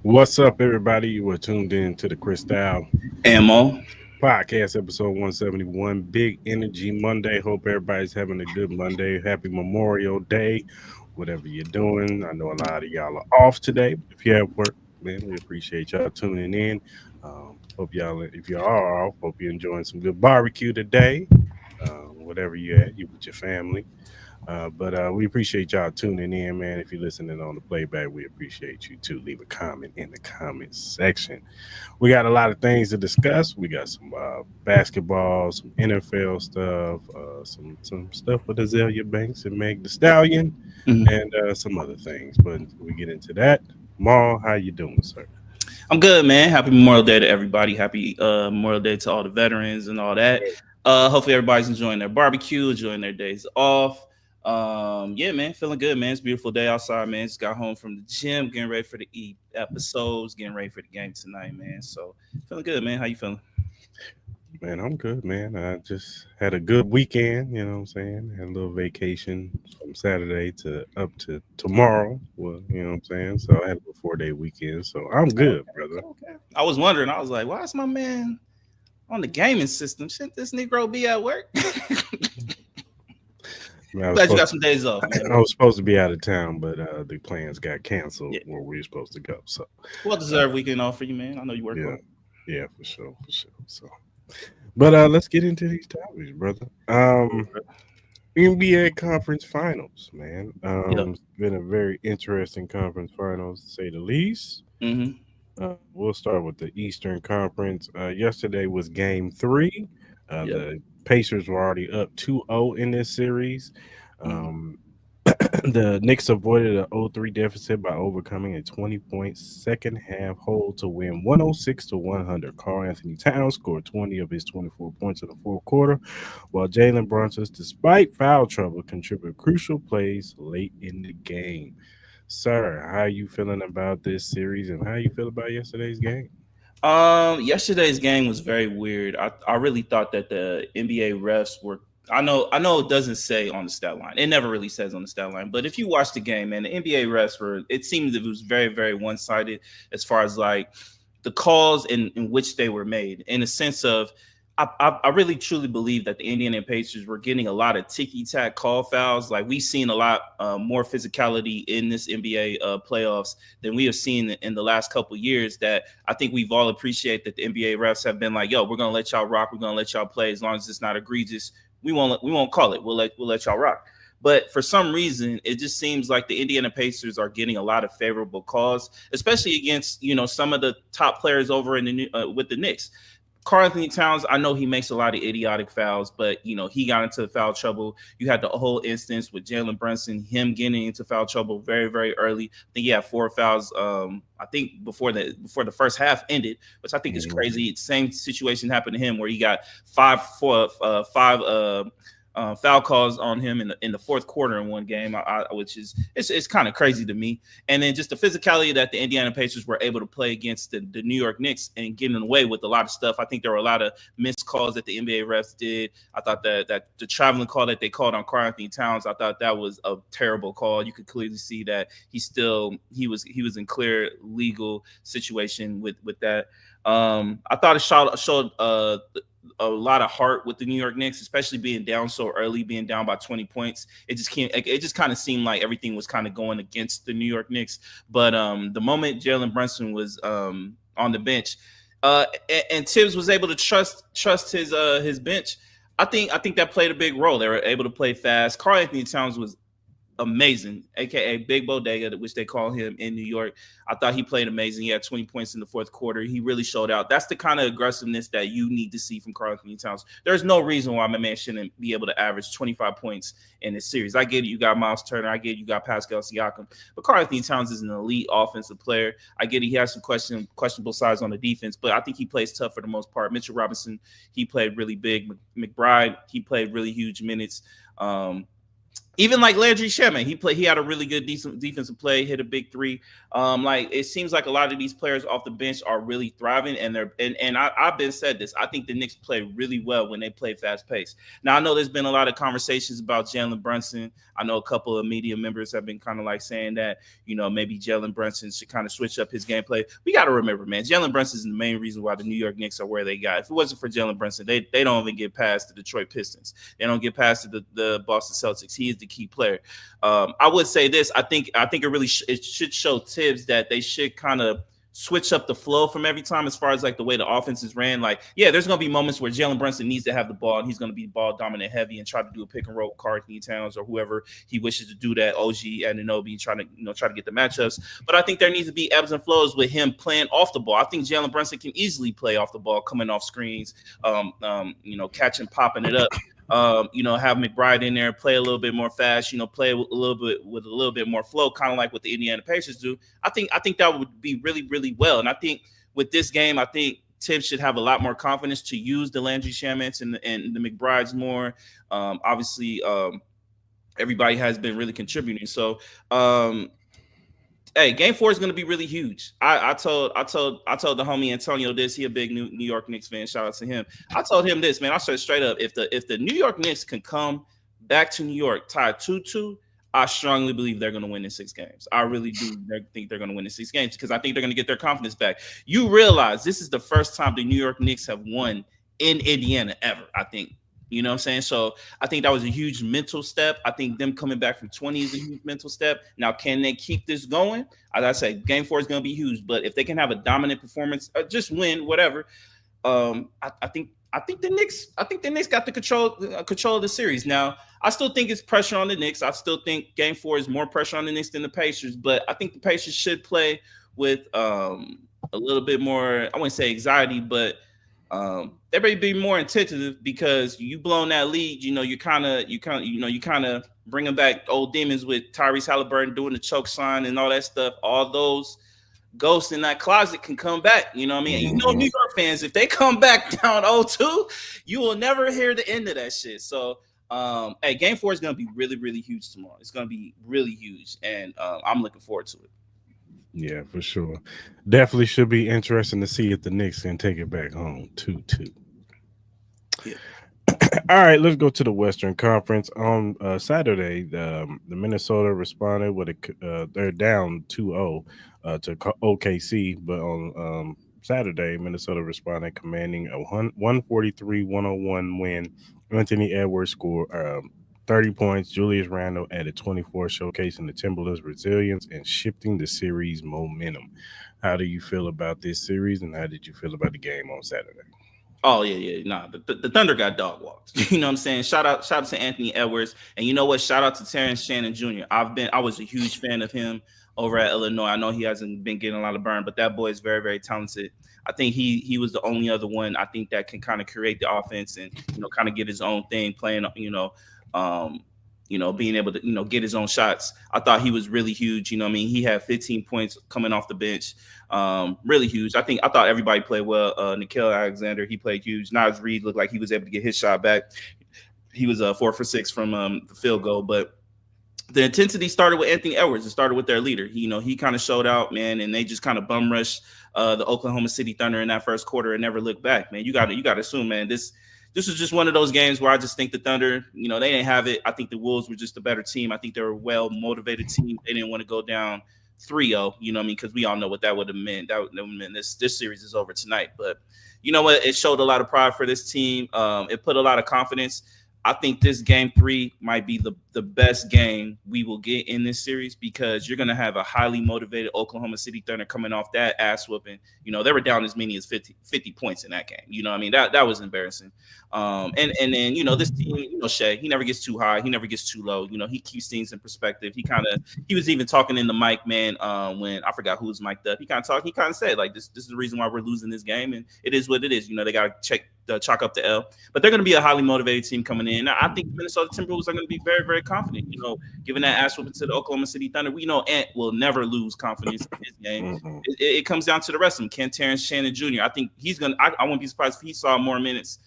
What's up, everybody? You are tuned in to the Cris Ammo. podcast, episode 171. Big Energy Monday. Hope everybody's having a good Monday. Happy Memorial Day, whatever you're doing. I know a lot of y'all are off today, but if you have work, man, we appreciate y'all tuning in. Hope y'all, if you are off, hope you're enjoying some good barbecue today. Whatever you at, you with your family. But we appreciate y'all tuning in, man. If you're listening on the playback, we appreciate you too. Leave a comment in the comment section. We got a lot of things to discuss. We got some basketball, some NFL stuff, some stuff with Azealia Banks and Meg the Stallion, Mhm. and some other things. But until we get into that, Maul, how you doing, sir? I'm good, man. Happy Memorial Day to everybody. Happy Memorial Day to all the veterans and all that. Hopefully everybody's enjoying their barbecue, enjoying their days off. Yeah, man, feeling good, man. It's a beautiful day outside, man. Just got home from the gym, getting ready for the episodes, getting ready for the game tonight, man. So feeling good, man. How you feeling? Man, I'm good, man. I just had a good weekend, you know what I'm saying? Had a little vacation from Saturday to up to tomorrow. Well, you know what I'm saying? So I had a 4 day weekend. So I'm good, brother. Okay. I was wondering. I was like, why is my man on the gaming system? Shouldn't this Negro be at work? I, mean, I was Glad you supposed got some days off, man. I was supposed to be out of town, but the plans got canceled Yeah, where we were supposed to go. So well uh, deserved weekend off for you, man. I know you work yeah, hard. yeah, for sure, for sure. So, but let's get into these topics, brother. NBA conference finals, man. Yep. It's been a very interesting conference finals to say the least. Mm-hmm. We'll start with the Eastern Conference. Yesterday was Game Three. Yep. The Pacers were already up 2-0 in this series. Mm-hmm. Um, the Knicks avoided a 0-3 deficit by overcoming a 20-point second half hold to win 106 to 100. Carl Anthony Towns scored 20 of his 24 points in the fourth quarter, while Jalen Brunson, despite foul trouble, contributed crucial plays late in the game. Sir, how you feeling about this series and how you feel about yesterday's game? Yesterday's game was very weird. I really thought that the NBA refs were. I know it doesn't say on the stat line. It never really says on the stat line. But if you watch the game, man, the NBA refs were. It seemed that it was very, very one sided as far as like the calls in which they were made. In a sense of, I really truly believe that the Indiana Pacers were getting a lot of ticky tack call fouls. Like we've seen a lot more physicality in this NBA playoffs than we have seen in the last couple of years. That I think we've all appreciated that the NBA refs have been like, "Yo, we're gonna let y'all rock. We're gonna let y'all play as long as it's not egregious. We won't call it. We'll let y'all rock." But for some reason, it just seems like the Indiana Pacers are getting a lot of favorable calls, especially against some of the top players over in with the Knicks. Karl Anthony Towns, I know he makes a lot of idiotic fouls, but he got into foul trouble. You had the whole instance with Jalen Brunson, him getting into foul trouble very, very early. I think he had 4 fouls. I think before the first half ended, which I think is Mhm. crazy. Same situation happened to him where he got five foul calls on him in the fourth quarter in one game, which is it's kind of crazy to me. And then just the physicality that the Indiana Pacers were able to play against the New York Knicks and getting away with a lot of stuff. I think there were a lot of missed calls that the NBA refs did. I thought that the traveling call that they called on Karl Anthony Towns, I thought that was a terrible call. You could clearly see that he was in clear legal situation with that. I thought it showed a lot of heart with the New York Knicks, especially being down so early, being down by 20 points. It just kind of seemed like everything was kind of going against the New York Knicks. But the moment Jalen Brunson was on the bench, and Tibbs was able to trust his bench, I think that played a big role. They were able to play fast. Karl Anthony Towns was amazing, aka Big Bodega, which they call him in New York. I thought he played amazing. He had 20 points in the fourth quarter. He really showed out. That's the kind of aggressiveness that you need to see from Karl Anthony Towns. There's no reason why my man shouldn't be able to average 25 points in this series. I get it, you got Miles Turner. I get it, you got Pascal Siakam. But Karl Anthony Towns is an elite offensive player. I get it, he has some questionable sides on the defense, but I think he plays tough for the most part. Mitchell Robinson, he played really big. McBride, he played really huge minutes. Even like Landry Shaman, he had a really good decent defensive play, hit a big three. Like it seems like a lot of these players off the bench are really thriving, and I've been said this. I think the Knicks play really well when they play fast pace. Now I know there's been a lot of conversations about Jalen Brunson. I know a couple of media members have been kind of like saying that maybe Jalen Brunson should kind of switch up his gameplay. We got to remember, man, Jalen Brunson is the main reason why the New York Knicks are where they got. If it wasn't for Jalen Brunson, they don't even get past the Detroit Pistons. They don't get past the Boston Celtics. He is the key player. I would say this. I think it really it should show Tibbs that they should kind of switch up the flow from every time as far as like the way the offense is ran. Like, yeah, there's going to be moments where Jalen Brunson needs to have the ball and he's going to be ball dominant heavy and try to do a pick and roll with Karl-Anthony Towns or whoever he wishes to do that, OG Anunoby, trying to get the matchups. But I think there needs to be ebbs and flows with him playing off the ball. I think Jalen Brunson can easily play off the ball, coming off screens, catching, popping it up. Have McBride in there, play a little bit more fast, play with a little bit more flow, kind of like what the Indiana Pacers do. I think that would be really, really well. And I think with this game, I think Tim should have a lot more confidence to use the Landry Shamets and the McBrides more. Obviously, everybody has been really contributing. So, hey, Game 4 is going to be really huge. I told the homie Antonio this. He a big New York Knicks fan. Shout out to him. I told him this, man. I said straight up, if the New York Knicks can come back to New York tied 2-2, I strongly believe they're going to win in 6 games. I really do think they're going to win in 6 games because I think they're going to get their confidence back. You realize this is the first time the New York Knicks have won in Indiana ever, I think. You know what I'm saying? So I think that was a huge mental step. I think them coming back from 20 is a huge mental step. Now, can they keep this going? As I say, Game 4 is going to be huge. But if they can have a dominant performance, just win, whatever, I think the Knicks got the control of the series. Now, I still think it's pressure on the Knicks. I still think Game 4 is more pressure on the Knicks than the Pacers. But I think the Pacers should play with a little bit more, I wouldn't say anxiety, but they better be more attentive because you blown that lead. You kind of bringing back old demons with Tyrese Halliburton doing the choke sign and all that stuff. All those ghosts in that closet can come back. You know what I mean? New York fans, if they come back down 0-2, you will never hear the end of that shit. So, hey, Game 4 is going to be really, really huge tomorrow. It's going to be really huge, and I'm looking forward to it. Yeah, for sure. Definitely should be interesting to see if the Knicks can take it back home 2-2. Yeah. All right, let's go to the Western Conference. On Saturday, the Minnesota responded with they're down 2-0 to OKC, but on Saturday, Minnesota responded commanding a 143-101 win. Anthony Edwards scored 30 points. Julius Randle added 24, showcasing the Timberwolves' resilience and shifting the series momentum. How do you feel about this series, and how did you feel about the game on Saturday? Oh yeah. Nah, the Thunder got dog walked. You know what I'm saying? Shout out to Anthony Edwards, and you know what? Shout out to Terrence Shannon Jr. I was a huge fan of him over at Illinois. I know he hasn't been getting a lot of burn, but that boy is very, very talented. I think he was the only other one I think that can kind of create the offense and kind of get his own thing playing. Being able to, get his own shots. I thought he was really huge. He had 15 points coming off the bench. Really huge. I thought everybody played well. Nickeil Alexander, he played huge. Naz Reid looked like he was able to get his shot back. He was 4 for 6 from the field goal, but the intensity started with Anthony Edwards. It started with their leader. He kind of showed out, man, and they just kind of bum rushed the Oklahoma City Thunder in that first quarter and never looked back, man. You got to assume, man, this was just one of those games where I just think the Thunder, they didn't have it. I think the Wolves were just a better team. I think they were a well-motivated team. They didn't want to go down 3-0, because we all know what that would have meant. That would have meant this series is over tonight. But you know what? It showed a lot of pride for this team. It put a lot of confidence. I think this game 3 might be the best game we will get in this series because you're going to have a highly motivated Oklahoma City Thunder coming off that ass whooping. They were down as many as 50 points in that game. That was embarrassing. And then, this team, Shea, he never gets too high. He never gets too low. He keeps things in perspective. He was even talking in the mic, man, when I forgot who was mic'd up. He kind of said, like, this is the reason why we're losing this game. And it is what it is. They got to chalk up the L. But they're going to be a highly motivated team coming in. I think Minnesota Timberwolves are going to be very, very confident. Giving that ass whooping to the Oklahoma City Thunder, we know Ant will never lose confidence in his game. Mm-hmm. It comes down to the rest of them. Ken Terrence Shannon Jr. I think he's going to – I wouldn't be surprised if he saw more minutes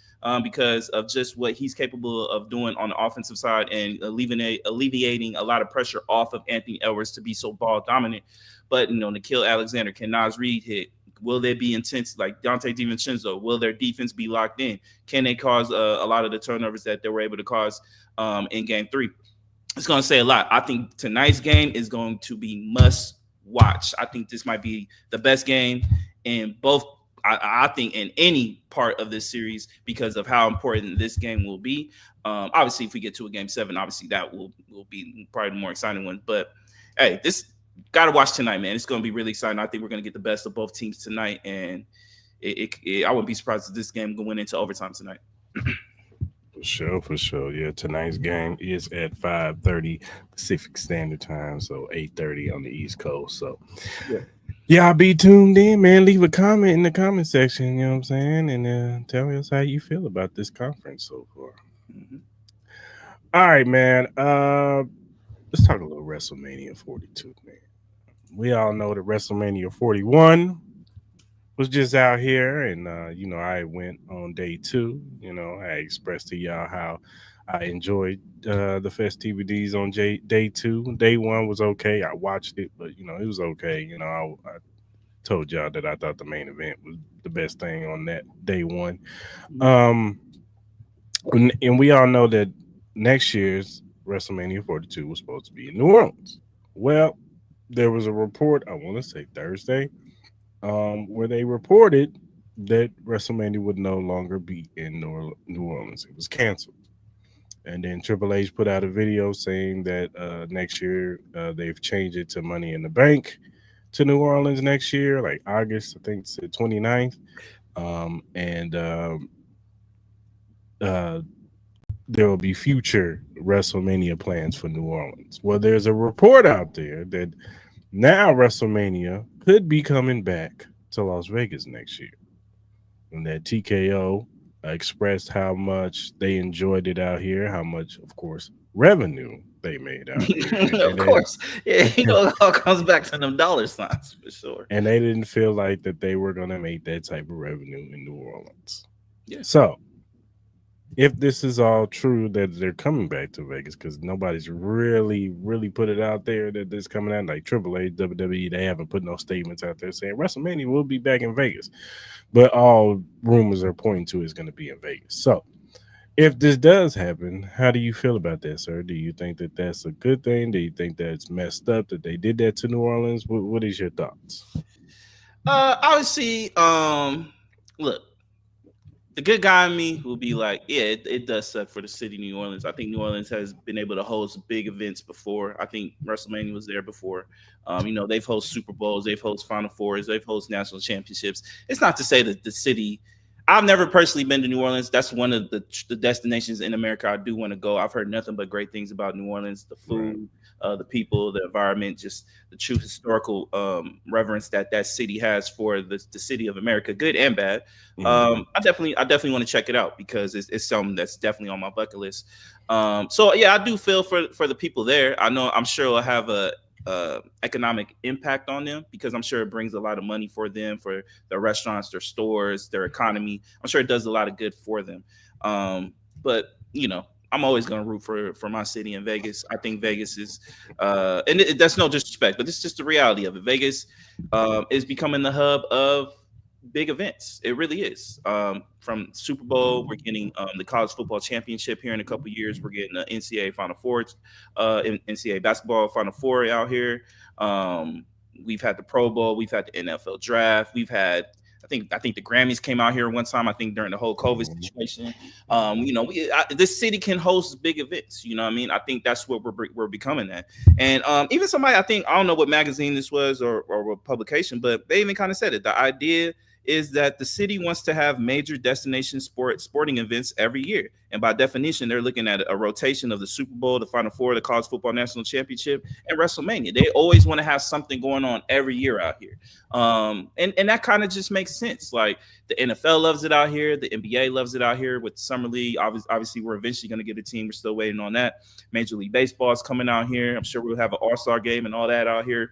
because of just what he's capable of doing on the offensive side and alleviating a lot of pressure off of Anthony Edwards to be so ball dominant. But Nikhil Alexander, can Nas Reed hit? Will they be intense like Dante DiVincenzo? Will their defense be locked in? Can they cause a lot of the turnovers that they were able to cause in Game 3? It's going to say a lot. I think tonight's game is going to be must watch. I think this might be the best game in both. I think in any part of this series because of how important this game will be. Obviously, if we get to a Game 7, obviously that will be probably the more exciting one. But hey, this got to watch tonight, man. It's going to be really exciting. I think we're going to get the best of both teams tonight, and I wouldn't be surprised if this game went into overtime tonight. For sure. Yeah, tonight's game is at 5:30 Pacific Standard Time, so 8:30 on the East Coast. So, yeah, I'll be tuned in, man. Leave a comment in the comment section, you know what I'm saying? And tell us how you feel about this conference so far. Mm-hmm. All right, man. Let's talk a little WrestleMania 42, man. We all know that WrestleMania 41 was just out here, and I went on day 2. I expressed to y'all how I enjoyed the festivities on day 2. Day 1 was okay. I watched it, but it was okay. I told y'all that I thought the main event was the best thing on that day 1. And we all know that next year's WrestleMania 42 was supposed to be in New Orleans. Well, there was a report, I want to say Thursday, where they reported that WrestleMania would no longer be in New Orleans. It was canceled. And then Triple H put out a video saying that next year they've changed it to Money in the Bank to New Orleans next year, like August, I think it's the 29th. There will be future WrestleMania plans for New Orleans. Well, there's a report out there that now WrestleMania could be coming back to Las Vegas next year. And that TKO expressed how much they enjoyed it out here, how much, of course, revenue they made out here. Of course. Yeah, it all comes back to them dollar signs for sure. And they didn't feel like that they were going to make that type of revenue in New Orleans. Yeah. So, if this is all true that they're coming back to Vegas, because nobody's really put it out there that this coming out, like Triple H, WWE, they haven't put no statements out there saying WrestleMania will be back in Vegas. But all rumors are pointing to it's going to be in Vegas. So, if this does happen, how do you feel about that, sir? Do you think that that's a good thing? Do you think that's messed up that they did that to New Orleans? What is your thoughts? Obviously, look, the good guy in me will be like, yeah, it does suck for the city of New Orleans. I think New Orleans has been able to host big events before. I think WrestleMania was there before. They've hosted Super Bowls, they've hosted Final Fours, they've hosted national championships. It's not to say that the city. I've never personally been to New Orleans. That's one of the destinations in America I do want to go. I've heard nothing but great things about New Orleans, the food, the people, the environment, just the true historical reverence that city has for the city of America, good and bad. I definitely want to check it out because it's something that's definitely on my bucket list. So yeah, I do feel for the people there. I'm sure it'll have a economic impact on them because I'm sure it brings a lot of money for them, for their restaurants, their stores, their economy. I'm sure it does a lot of good for them. But I'm always going to root for my city in Vegas. I think Vegas is, and that's no disrespect, but it's just the reality of it. Vegas is becoming the hub of big events. It really is. From Super Bowl, we're getting the college football championship here in a couple of years. We're getting the NCAA Final Four, NCAA basketball Final Four out here. We've had the Pro Bowl. We've had the NFL draft. We've had, I think the Grammys came out here one time. I think during the whole COVID situation. This city can host big events. You know what I mean? I think that's what we're becoming at. And even somebody, I don't know what magazine this was or what publication, but they even kind of said it. The idea is that the city wants to have major destination sporting events every year. And by definition, they're looking at a rotation of the Super Bowl, the Final Four, the College Football National Championship, and WrestleMania. They always want to have something going on every year out here. And that kind of just makes sense. Like the NFL loves it out here. The NBA loves it out here with the Summer League. Obviously, we're eventually going to get a team. We're still waiting on that. Major League Baseball is coming out here. I'm sure we'll have an All-Star game and all that out here.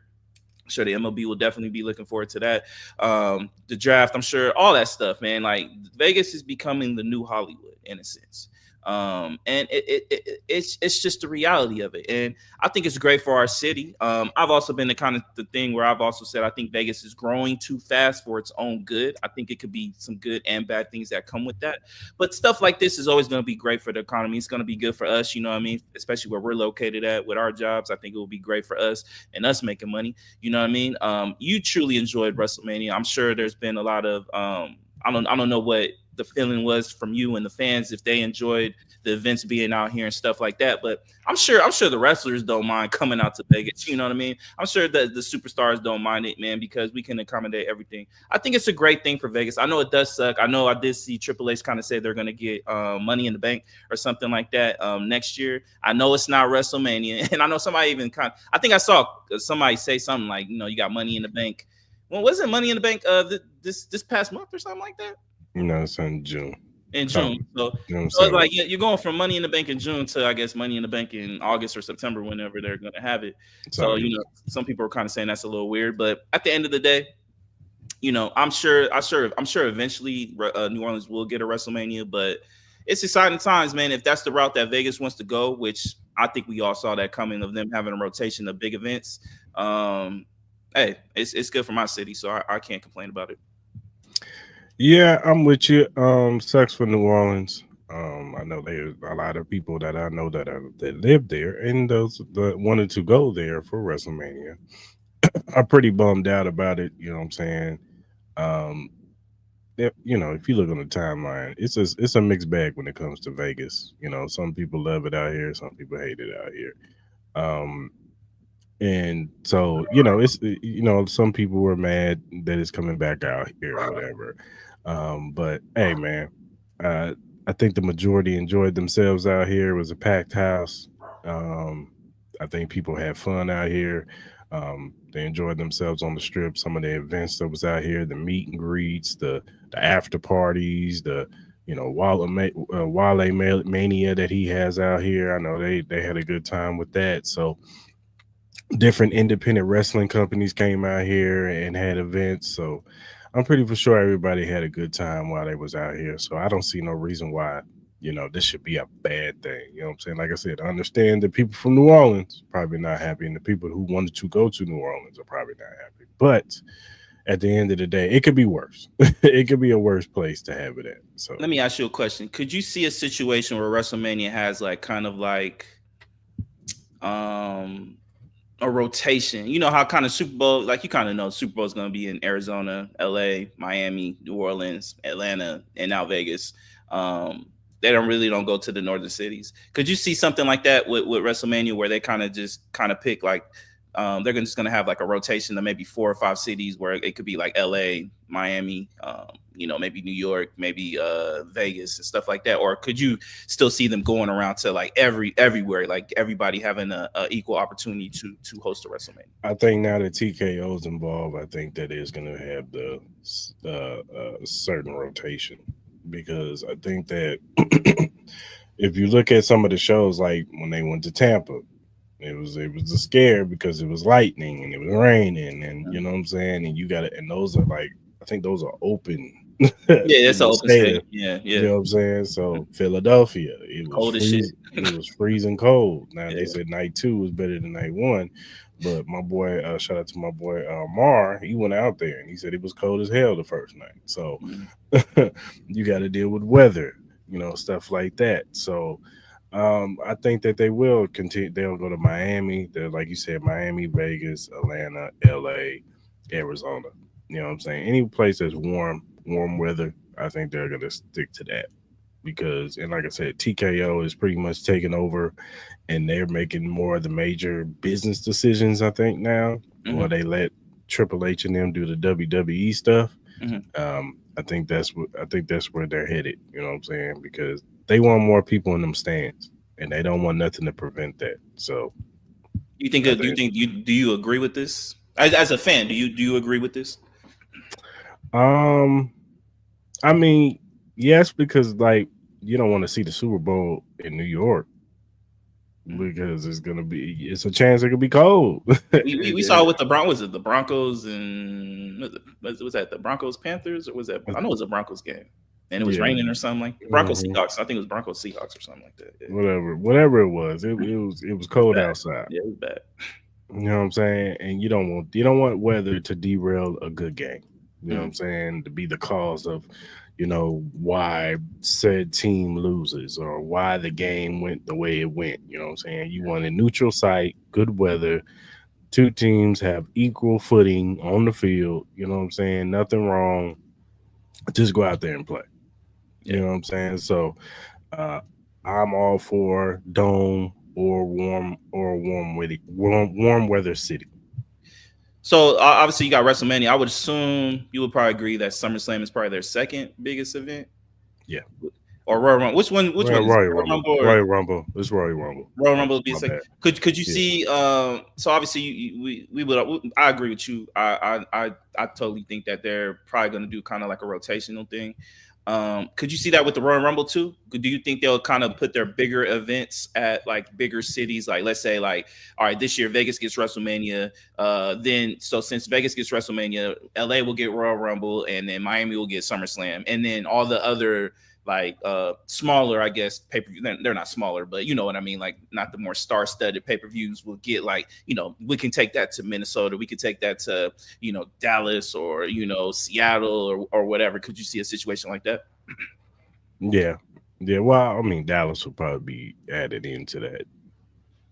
sure the MLB will definitely be looking forward to that. The draft, I'm sure, all that stuff, man. Like Vegas is becoming the new Hollywood in a sense. And it's just the reality of it. And I think it's great for our city. I've also been the kind of the thing where I've also said I think Vegas is growing too fast for its own good. I think it could be some good and bad things that come with that. But stuff like this is always going to be great for the economy. It's going to be good for us, you know what I mean? Especially where we're located at with our jobs. I think it will be great for us and us making money. You know what I mean? You truly enjoyed WrestleMania. I'm sure there's been a lot of I don't know what the feeling was from you and the fans if they enjoyed the events being out here and stuff like that. But I'm sure the wrestlers don't mind coming out to Vegas. You know what I mean? I'm sure that the superstars don't mind it, man, because we can accommodate everything. I think it's a great thing for Vegas. I know it does suck. I know I did see Triple H kind of say they're going to get Money in the Bank or something like that next year. I know it's not WrestleMania, and I know somebody even I think I saw somebody say something like, you got Money in the Bank. Well, wasn't Money in the Bank this past month or something like that? It's in June. In June. So, You know what I'm so it's saying? like you're going from Money in the Bank in June to I guess Money in the Bank in August or September, whenever they're going to have it. So some people are kind of saying that's a little weird, but at the end of the day, I'm sure eventually New Orleans will get a WrestleMania, but it's exciting times, man. If that's the route that Vegas wants to go, which I think we all saw that coming of them having a rotation of big events. Hey, it's good for my city, so I can't complain about it. Yeah, I'm with you. Sucks for New Orleans. I know there's a lot of people that I know that live there, and those that wanted to go there for WrestleMania are pretty bummed out about it. You know what I'm saying? Um, if you look on the timeline, it's a mixed bag when it comes to Vegas. Some people love it out here, some people hate it out here. Um, and so it's some people were mad that it's coming back out here or whatever. But hey, man, uh, I think the majority enjoyed themselves out here. It was a packed house. Um, I think people had fun out here. They enjoyed themselves on the strip. Some of the events that was out here, the meet and greets, the after parties, the Wale mania that he has out here. I know they had a good time with that. So different independent wrestling companies came out here and had events. So I'm pretty for sure everybody had a good time while they was out here. So I don't see no reason why, this should be a bad thing. You know what I'm saying? Like I said, I understand the people from New Orleans probably not happy, and the people who wanted to go to New Orleans are probably not happy. But at the end of the day, it could be worse. It could be a worse place to have it at. So Let me ask you a question. Could you see a situation where WrestleMania has like kind of like um a rotation? You know how kind of Super Bowl, like you kind of know Super Bowl is going to be in Arizona, LA, Miami, New Orleans, Atlanta, and now Vegas. Um, they don't go to the northern cities. Could you see something like that with WrestleMania where they kind of pick like they're just going to have like a rotation of maybe 4 or 5 cities where it could be like LA, Miami, maybe New York, maybe Vegas and stuff like that? Or could you still see them going around to like everywhere, like everybody having a equal opportunity to host a WrestleMania? I think now that TKO is involved, I think that is going to have the certain rotation, because I think that if you look at some of the shows, like when they went to Tampa, it was a scare because it was lightning and it was raining, and you know what I'm saying, and you got it, and those are like, I think those are open. Yeah, that's an open Stadium. stadium. Yeah, You yeah. know what I'm saying? So Philadelphia, it was Cold as shit. It was freezing cold. Now they Yeah. said night two was better than night one, but my boy, shout out to my boy Mar, he went out there and he said it was cold as hell the first night. So Mhm. you got to deal with weather, stuff like that. So I think that they will continue. They'll go to Miami. They're, like you said, Miami, Vegas, Atlanta, LA, Arizona. You know what I'm saying? Any place that's warm weather, I think they're gonna stick to that, because, and like I said, TKO is pretty much taking over, and they're making more of the major business decisions. I think now, or Mhm. they let Triple H and them do the WWE stuff. Mhm. I think that's where they're headed. You know what I'm saying? Because they want more people in them stands, and they don't want nothing to prevent that. So You think? I Do you think, think you do you agree with this? As a fan, do you agree with this? um, I mean, yes, because like you don't want to see the Super Bowl in New York. because it's a chance it could be cold. We saw with the Broncos, the Broncos and was that the Broncos Panthers or was that I know it was a Broncos game and it was Yeah. raining or something like Broncos Mhm. Seahawks. I think it was Broncos Seahawks or something like that. Yeah. Whatever it was, it was cold Bad. outside. Yeah, it was bad. You know what I'm saying? And you don't want weather to derail a good game. You know what I'm saying? To be the cause of, why said team loses or why the game went the way it went. You know what I'm saying? You want a neutral site, good weather, two teams have equal footing on the field. You know what I'm saying? Nothing wrong. Just go out there and play. You Yeah. know what I'm saying? So uh, I'm all for dome or warm weather city. So obviously you got WrestleMania. I would assume you would probably agree that SummerSlam is probably their second biggest event. Yeah. Or Royal Rumble. Which one? Which one is it? Royal Royal Rumble. Rumble or Royal Rumble. It's Royal Rumble. Royal Rumble would be My second. bad. Could you Yeah. see? So obviously we would. I agree with you. I totally think that they're probably going to do kind of like a rotational thing. Could you see that with the Royal Rumble too? Do you think they'll kind of put their bigger events at like bigger cities? Like let's say like, all right, this year Vegas gets WrestleMania. Then so since Vegas gets WrestleMania, LA will get Royal Rumble, and then Miami will get SummerSlam, and then all the other like smaller, I guess, pay-per-view. They're not smaller, but you know what I mean, like not the more star-studded pay-per-views will get like, we can take that to Minnesota, we could take that to, Dallas or, Seattle or whatever. Could you see a situation like that? Yeah. Yeah. Well, I mean, Dallas will probably be added into that,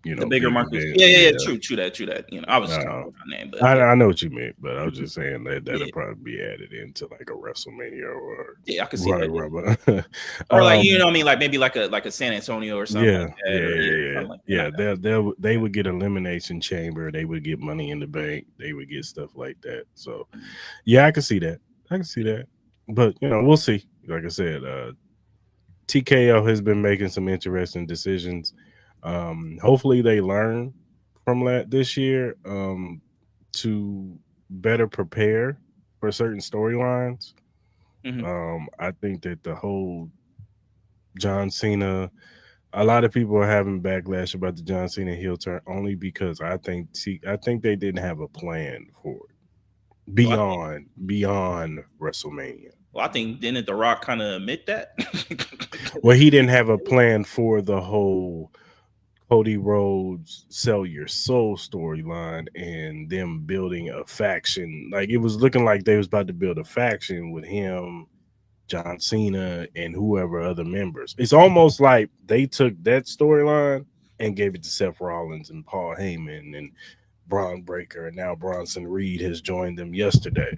The bigger big markets. event. Yeah. True that. I was just coming Uh, up with my name, but yeah. I know what you meant, but I was just saying that that'll Yeah. probably be added into like a WrestleMania or Yeah, I could see that. Royal Rumble. Or like, what I mean, like maybe like a San Antonio or something Yeah, like that, or something like yeah. that. They would get elimination chamber. They would get Money in the Bank. They would get stuff like that. So, yeah, I can see that. I can see that. But we'll see. Like I said, TKO has been making some interesting decisions. Hopefully, they learn from that this year to better prepare for certain storylines. I think that the whole John Cena, a lot of people are having backlash about the John Cena heel turn only because I think they didn't have a plan for it beyond WrestleMania. Well, I think didn't The Rock kind of admit that? Well, he didn't have a plan for the whole Cody Rhodes sell your soul storyline and them building a faction. Like it was looking like they was about to build a faction with him, John Cena, and whoever other members. It's almost like they took that storyline and gave it to Seth Rollins and Paul Heyman and Braun Breaker, and now Bronson Reed has joined them yesterday,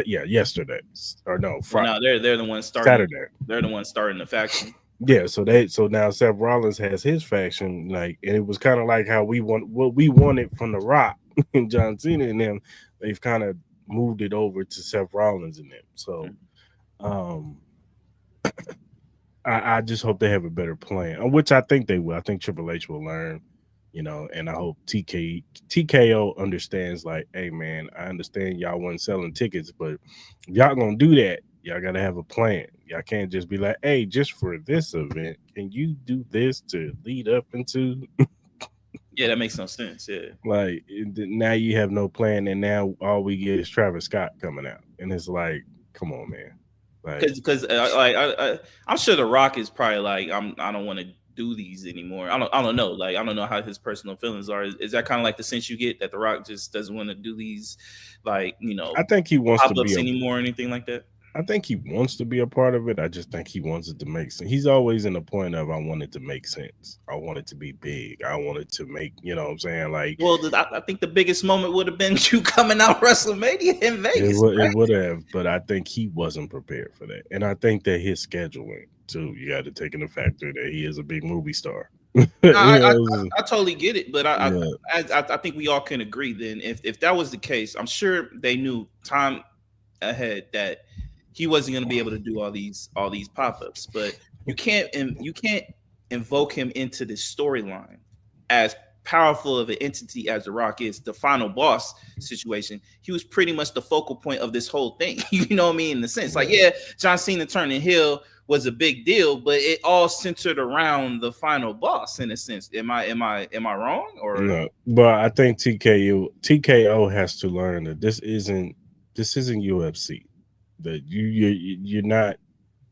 yesterday, or no, Friday. Well, no, they're the ones starting. Saturday. They're the ones starting the faction. Yeah, so now Seth Rollins has his faction, like, and it was kind of like how what we wanted from The Rock and John Cena and them. They've kind of moved it over to Seth Rollins and them. So, I just hope they have a better plan, which I think they will. I think Triple H will learn, and I hope TKO understands. Like, hey man, I understand y'all wasn't selling tickets, but if y'all gonna do that, y'all gotta have a plan. Y'all can't just be like, hey, just for this event, can you do this to lead up into? Yeah, that makes no sense. Yeah, like now you have no plan, and now all we get is Travis Scott coming out, and it's like, come on, man. Because I'm sure The Rock is probably like, I don't want to do these anymore. I don't know. Like, I don't know how his personal feelings are. Is that kind of like the sense you get that The Rock just doesn't want to do these, like, I think he wants to be anymore or anything like that? I think he wants to be a part of it. I just think he wants it to make sense. He's always in the point of, I want it to make sense. I want it to be big. I want it to make, what I'm saying? Like, well, I think the biggest moment would have been you coming out WrestleMania in Vegas. It would have, but I think he wasn't prepared for that. And I think that his scheduling too, you got to take into factor that he is a big movie star. I totally get it, but I think we all can agree then if that was the case, I'm sure they knew time ahead that he wasn't going to be able to do all these pop-ups. But you can't invoke him into this storyline as powerful of an entity as The Rock is. The final boss situation, he was pretty much the focal point of this whole thing. You know what I mean? In the sense, like, yeah, John Cena turning heel was a big deal, but it all centered around the final boss in a sense. Am I wrong? Or no, but I think TKO has to learn that this isn't UFC. That you're not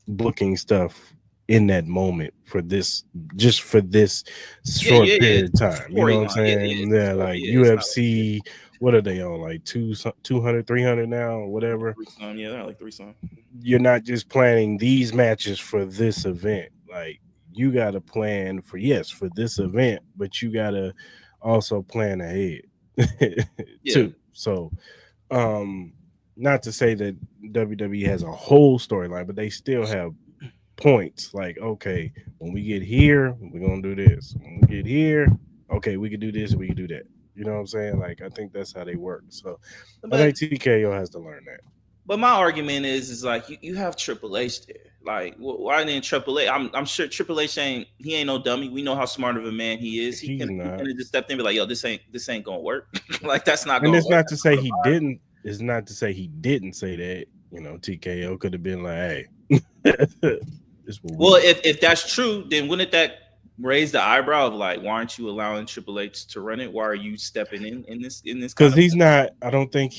booking stuff in that moment for this short period of time. You know what I'm saying? Yeah, like UFC, what are they on? Like 200, 300 now or whatever. Yeah, they're like 300. You're not just planning these matches for this event. Like you got to plan for this event, but you got to also plan ahead too. So, not to say that WWE has a whole storyline, but they still have points. Like, okay, when we get here, we're gonna do this. When we get here, okay, we can do this, we can do that. You know what I'm saying? Like, I think that's how they work. So, I think TKO has to learn that. But my argument is like you have Triple H there. Like, why didn't Triple H? I'm sure Triple H ain't no dummy. We know how smart of a man he is. He can just step in and be like, yo, this ain't gonna work. Like, that's not gonna work. And it's not to say he didn't. It's not to say he didn't say that. You know, TKO could have been like, hey. Well, if that's true, then wouldn't that raise the eyebrow of like, why aren't you allowing Triple H to run it? Why are you stepping in this? Because he's not. I don't think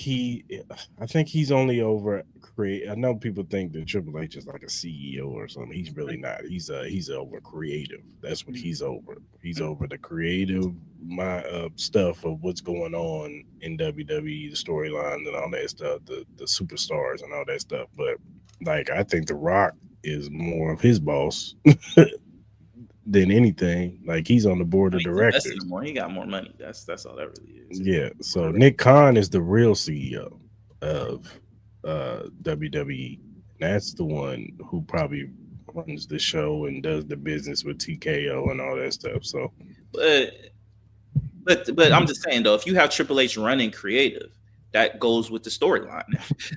I think he's only over create. I know people think that Triple H is like a CEO or something. He's really not. He's over creative. That's what he's over. He's over the creative stuff of what's going on in WWE, the storyline and all that stuff, the superstars and all that stuff. But like, I think The Rock is more of his boss than anything. Like, he's on the board of directors. He got more money. That's all that really is. Yeah. So Nick Khan is the real CEO of WWE. That's the one who probably runs the show and does the business with TKO and all that stuff. So, but I'm just saying though, if you have Triple H running creative, that goes with the storyline.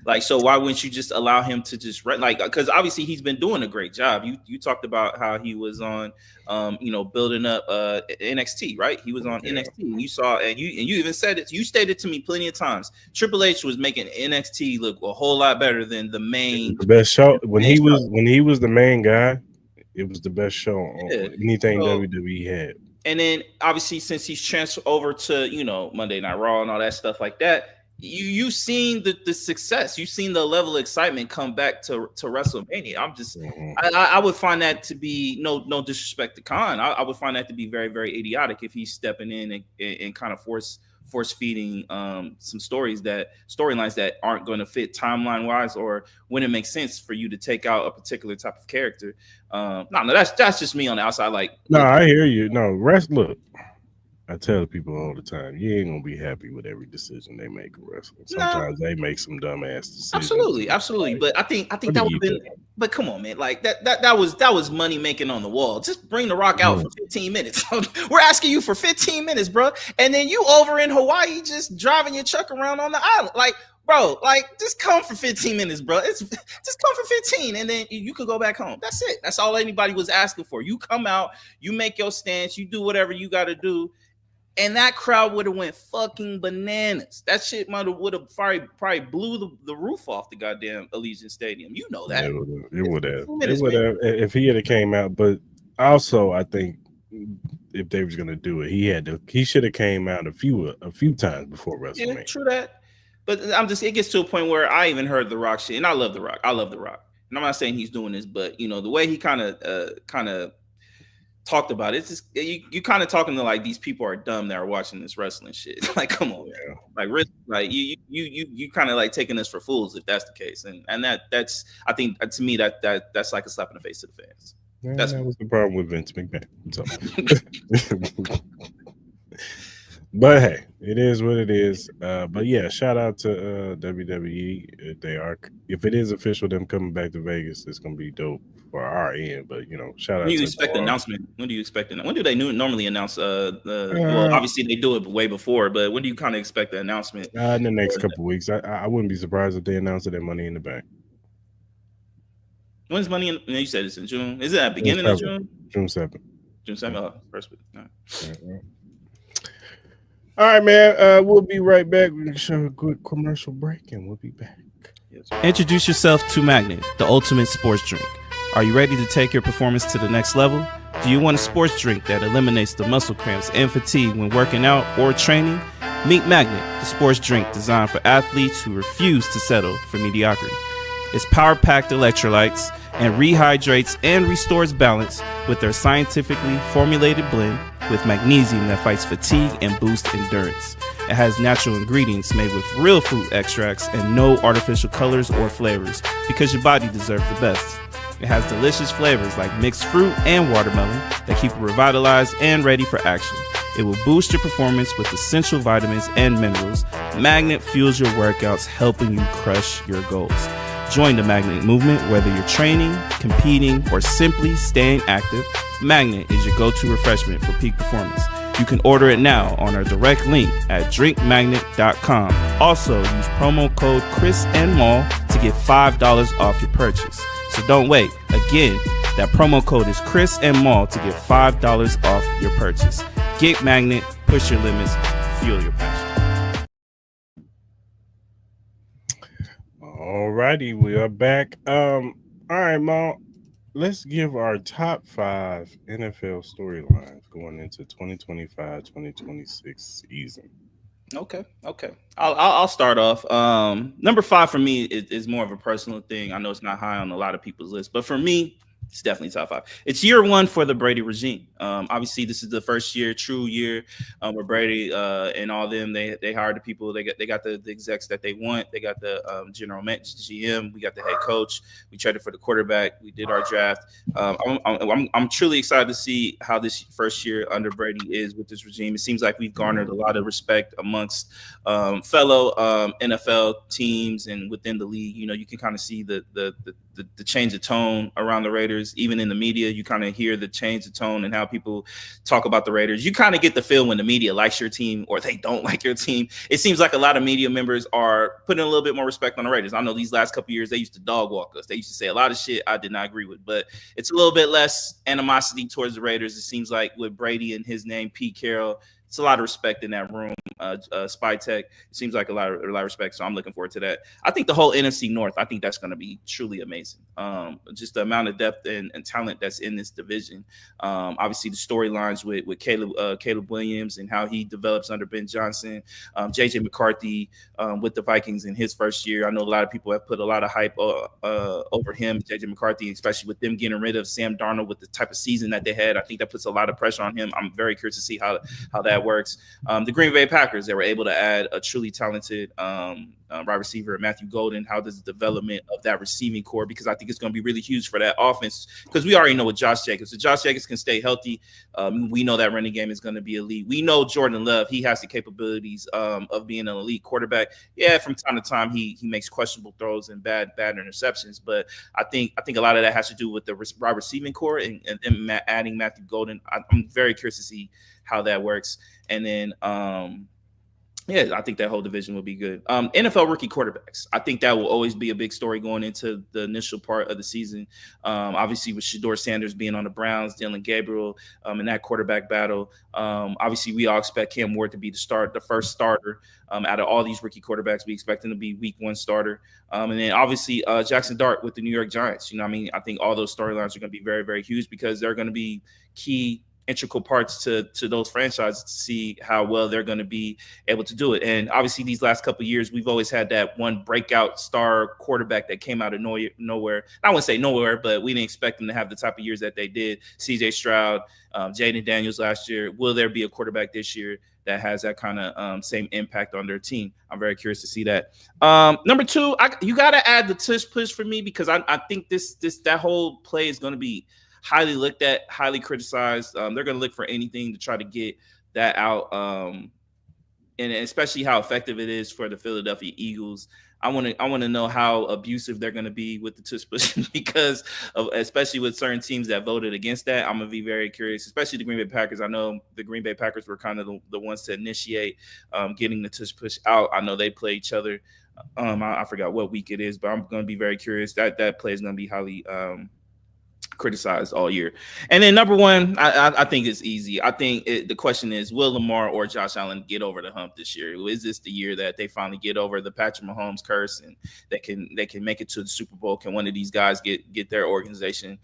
Like, so why wouldn't you just allow him to just run? Like, because obviously he's been doing a great job. You talked about how he was on, building up NXT, right? He was on NXT, and you saw, and you even said it. You stated to me plenty of times, Triple H was making NXT look a whole lot better than the best show when he was the main guy. It was the best show on anything WWE had. And then obviously since he's transferred over to Monday Night Raw and all that stuff like that. You've seen the success. You've seen the level of excitement come back to WrestleMania. I'm just, I would find that to be no disrespect to Khan. I would find that to be very, very idiotic if he's stepping in and kind of force feeding some storylines that aren't going to fit timeline wise, or when it makes sense for you to take out a particular type of character. No, that's just me on the outside. Like, no, I hear you. No, look. I tell people all the time, you ain't gonna be happy with every decision they make in wrestling. Sometimes they make some dumbass decisions. Absolutely. But I think that would have been. But come on, man, like that was money making on the wall. Just bring The Rock out for 15 minutes. We're asking you for 15 minutes, bro, and then you over in Hawaii just driving your truck around on the island, like. Bro, like, just come for 15 minutes, bro. Just come for 15, and then you could go back home. That's it. That's all anybody was asking for. You come out, you make your stance, you do whatever you got to do, and that crowd would have went fucking bananas. That shit would have probably blew the roof off the goddamn Allegiant Stadium. You know that. It would have. If he had came out. But also, I think if they was gonna do it, he should have came out a few times before WrestleMania. Yeah, true that. But it gets to a point where I even heard The Rock shit, and I love The Rock. And I'm not saying he's doing this, but the way he kind of talked about it, it's just you kind of talking to like these people are dumb that are watching this wrestling shit. Like, come on, man. Like, really, like you kind of like taking us for fools if that's the case, and that's I think to me that's like a slap in the face to the fans. Yeah, that was the problem with Vince McMahon. So. But hey, it is what it is. But yeah, shout out to WWE. If it is official, them coming back to Vegas, it's gonna be dope for our end. But shout out. When do you expect the announcement? When do you expect it? When do they normally announce? Well, obviously they do it way before, but when do you kind of expect the announcement? In the next couple of weeks. I wouldn't be surprised if they announce it at Money in the Bank. When's Money in? You said it's in June. Is it at the beginning of June? June 7th. June 7th. Oh, first week. All right. All right, man. We'll be right back. We're going to show a good commercial break, and we'll be back. Introduce yourself to Magnet, the ultimate sports drink. Are you ready to take your performance to the next level? Do you want a sports drink that eliminates the muscle cramps and fatigue when working out or training? Meet Magnet, the sports drink designed for athletes who refuse to settle for mediocrity. It's power-packed electrolytes and rehydrates and restores balance with their scientifically formulated blend with magnesium that fights fatigue and boosts endurance. It has natural ingredients made with real fruit extracts and no artificial colors or flavors because your body deserves the best. It has delicious flavors like mixed fruit and watermelon that keep you revitalized and ready for action. It will boost your performance with essential vitamins and minerals. Magnet fuels your workouts, helping you crush your goals. Join the Magnet movement whether you're training, competing, or simply staying active. Magnet is your go-to refreshment for peak performance. You can order it now on our direct link at drinkmagnet.com. Also, use promo code Cris and Mall to get $5 off your purchase. So don't wait. Again, that promo code is Cris and Mall to get $5 off your purchase. Get Magnet, push your limits, fuel your passion. Alrighty, we are back. All right, Mom. Let's give our top 5 NFL storylines going into 2025-2026 season. Okay. I'll start off. Number 5 for me is more of a personal thing. I know it's not high on a lot of people's list, but for me, it's definitely top 5. It's year 1 for the Brady regime. Obviously, this is the first year, true year, where Brady and all them they hired the people. They got the execs that they want. They got the general manager, GM. We got the head coach. We traded for the quarterback. We did our draft. I'm truly excited to see how this first year under Brady is with this regime. It seems like we've garnered a lot of respect amongst fellow NFL teams and within the league. You know, you can kind of see the change of tone around the Raiders. Even in the media, you kind of hear the change of tone and how people talk about the Raiders. You kind of get the feel when the media likes your team or they don't like your team. It seems like a lot of media members are putting a little bit more respect on the Raiders. I know these last couple of years, they used to dog walk us. They used to say a lot of shit I did not agree with, but it's a little bit less animosity towards the Raiders. It seems like with Brady and his name, Pete Carroll, it's a lot of respect in that room. Spy Tech, it seems like a lot of respect. So I'm looking forward to that. I think the whole NFC North, I think that's going to be truly amazing. Just the amount of depth and talent that's in this division. Obviously, the storylines with Caleb Williams and how he develops under Ben Johnson, JJ McCarthy with the Vikings in his first year. I know a lot of people have put a lot of hype over him, JJ McCarthy, especially with them getting rid of Sam Darnold with the type of season that they had. I think that puts a lot of pressure on him. I'm very curious to see how that works. The Green Bay Packers, they were able to add a truly talented wide receiver, Matthew Golden. How does the development of that receiving core? Because I think it's going to be really huge for that offense. Because we already know with Josh Jacobs, if Josh Jacobs can stay healthy, we know that running game is going to be elite. We know Jordan Love, he has the capabilities of being an elite quarterback. Yeah, from time to time he makes questionable throws and bad interceptions, but I think a lot of that has to do with the wide receiving core and adding Matthew Golden. I'm very curious to see how that works. And then I think that whole division will be good. NFL rookie quarterbacks. I think that will always be a big story going into the initial part of the season. Obviously, with Shedeur Sanders being on the Browns, Dylan Gabriel in that quarterback battle. Obviously, we all expect Cam Ward to be the first starter out of all these rookie quarterbacks. We expect him to be week 1 starter. And then obviously Jackson Dart with the New York Giants. You know what I mean? I think all those storylines are going to be very, very huge because they're going to be key integral parts to those franchises to see how well they're going to be able to do it. And obviously these last couple of years, we've always had that one breakout star quarterback that came out of nowhere. I wouldn't say nowhere, but we didn't expect them to have the type of years that they did. CJ Stroud, Jaden Daniels last year. Will there be a quarterback this year that has that kind of same impact on their team? I'm very curious to see that. Number 2, you got to add the tush push for me because I think that whole play is going to be highly looked at, highly criticized. They're going to look for anything to try to get that out, and especially how effective it is for the Philadelphia Eagles. I want to know how abusive they're going to be with the tush push because especially with certain teams that voted against that. I'm going to be very curious, especially the Green Bay Packers. I know the Green Bay Packers were kind of the ones to initiate getting the tush push out. I know they play each other. I forgot what week it is, but I'm going to be very curious. That play is going to be criticized all year. And then number one, I think it's easy. I think the question is, will Lamar or Josh Allen get over the hump this year? Is this the year that they finally get over the Patrick Mahomes curse and they can make it to the Super Bowl? Can one of these guys get their organization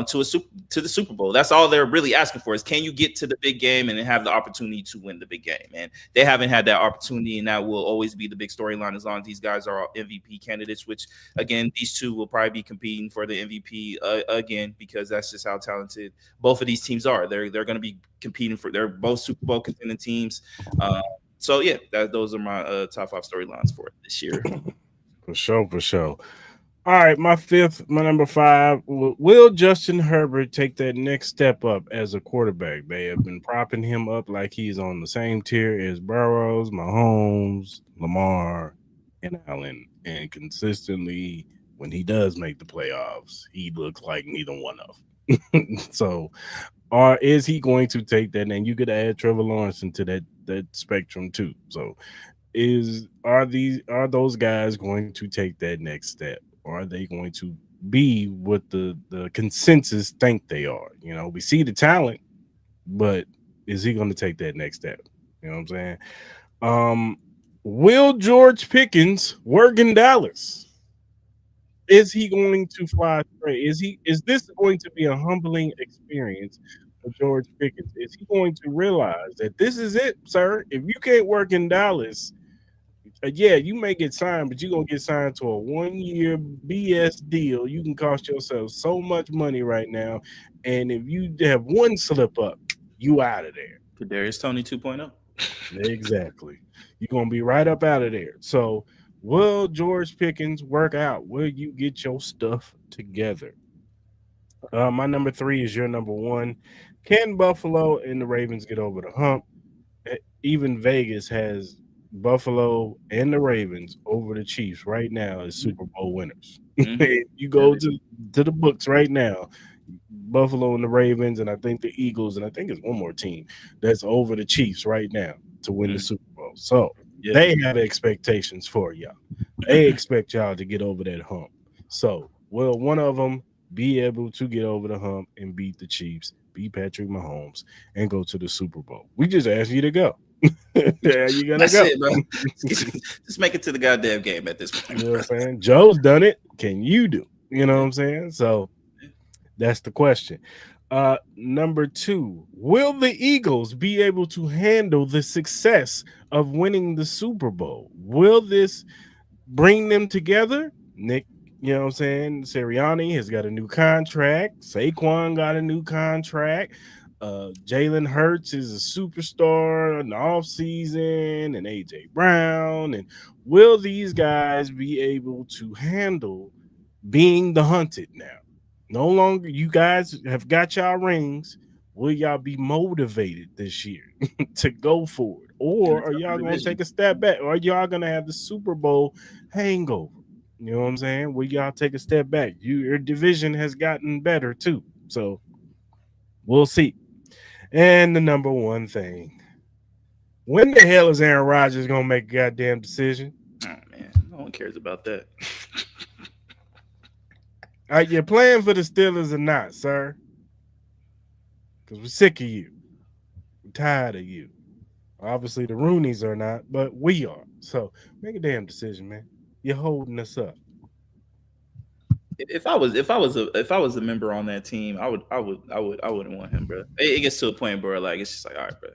to the Super Bowl? That's all they're really asking for, is can you get to the big game and have the opportunity to win the big game? And they haven't had that opportunity, and that will always be the big storyline as long as these guys are MVP candidates, which again, these two will probably be competing for the MVP again, because that's just how talented both of these teams are. They're going to be competing for. They're both Super Bowl contending teams. So yeah, those are my top 5 storylines for this year. For sure, for sure. All right, my number 5. Will Justin Herbert take that next step up as a quarterback? They have been propping him up like he's on the same tier as Burrows, Mahomes, Lamar, and Allen. And consistently, when he does make the playoffs, he looks like neither one of them. So, or is he going to take that? And you could add Trevor Lawrence into that spectrum too. So, are those guys going to take that next step? Or are they going to be what the consensus think they are? You know, we see the talent, but is he going to take that next step? You know what I'm saying? Will George Pickens work in Dallas? Is he going to fly straight? Is this going to be a humbling experience for George Pickens? Is he going to realize that this is it, sir? If you can't work in Dallas, yeah, you may get signed, but you're gonna get signed to a 1-year BS deal. You can cost yourself so much money right now, and if you have one slip up, you out of there. Kadarius Toney 2.0. Exactly, you're gonna be right up out of there. So, will George Pickens work out? Will you get your stuff together? My number 3 is your number 1. Can Buffalo and the Ravens get over the hump? Even Vegas has Buffalo and the Ravens over the Chiefs right now as Super Bowl winners. You go to the books right now, Buffalo and the Ravens, and I think the Eagles, and I think it's one more team that's over the Chiefs right now to win the Super Bowl. So they have expectations for y'all. They expect y'all to get over that hump. So will one of them be able to get over the hump and beat the Chiefs, beat Patrick Mahomes, and go to the Super Bowl? We just asked you to go. There you gonna That's go. it, bro. Just make it to the goddamn game at this point. You know what I'm saying? Joe's done it. Can you do? You know what I'm saying? So that's the question. Number 2, will the Eagles be able to handle the success of winning the Super Bowl? Will this bring them together? Nick, you know what I'm saying? Sirianni has got a new contract. Saquon got a new contract. Jalen Hurts is a superstar in the offseason, and AJ Brown. And will these guys be able to handle being the hunted now? No longer, you guys have got y'all rings. Will y'all be motivated this year to go for it? Or are y'all going to take a step back? Or are y'all going to have the Super Bowl hangover? You know what I'm saying? Will y'all take a step back? Your division has gotten better too. So we'll see. And the number 1 thing, when the hell is Aaron Rodgers going to make a goddamn decision? Oh, man. No one cares about that. Are you playing for the Steelers or not, sir? Because we're sick of you. We're tired of you. Obviously, the Rooneys are not, but we are. So make a damn decision, man. You're holding us up. If I was a member on that team, I wouldn't want him, bro. It gets to a point, bro. Like it's just like, all right, bro.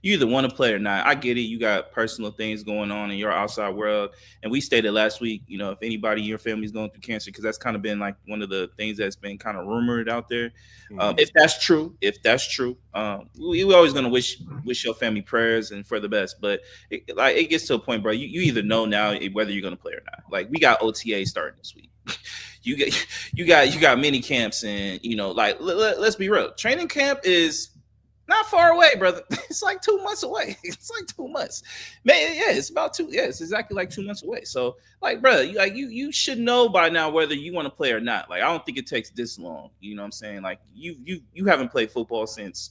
You either want to play or not. I get it. You got personal things going on in your outside world, and we stated last week. You know, if anybody in your family is going through cancer, because that's kind of been like one of the things that's been kind of rumored out there. If that's true, we always gonna wish your family prayers and for the best. But it gets to a point, bro. You either know now whether you're gonna play or not. Like we got OTA starting this week. You got mini camps, and you know, like let's be real. Training camp is not far away, brother. It's like 2 months away. It's like 2 months. Man, yeah, it's about 2. Yeah, it's exactly like 2 months away. So, like, brother, you should know by now whether you want to play or not. Like, I don't think it takes this long. You know what I'm saying? Like, you haven't played football since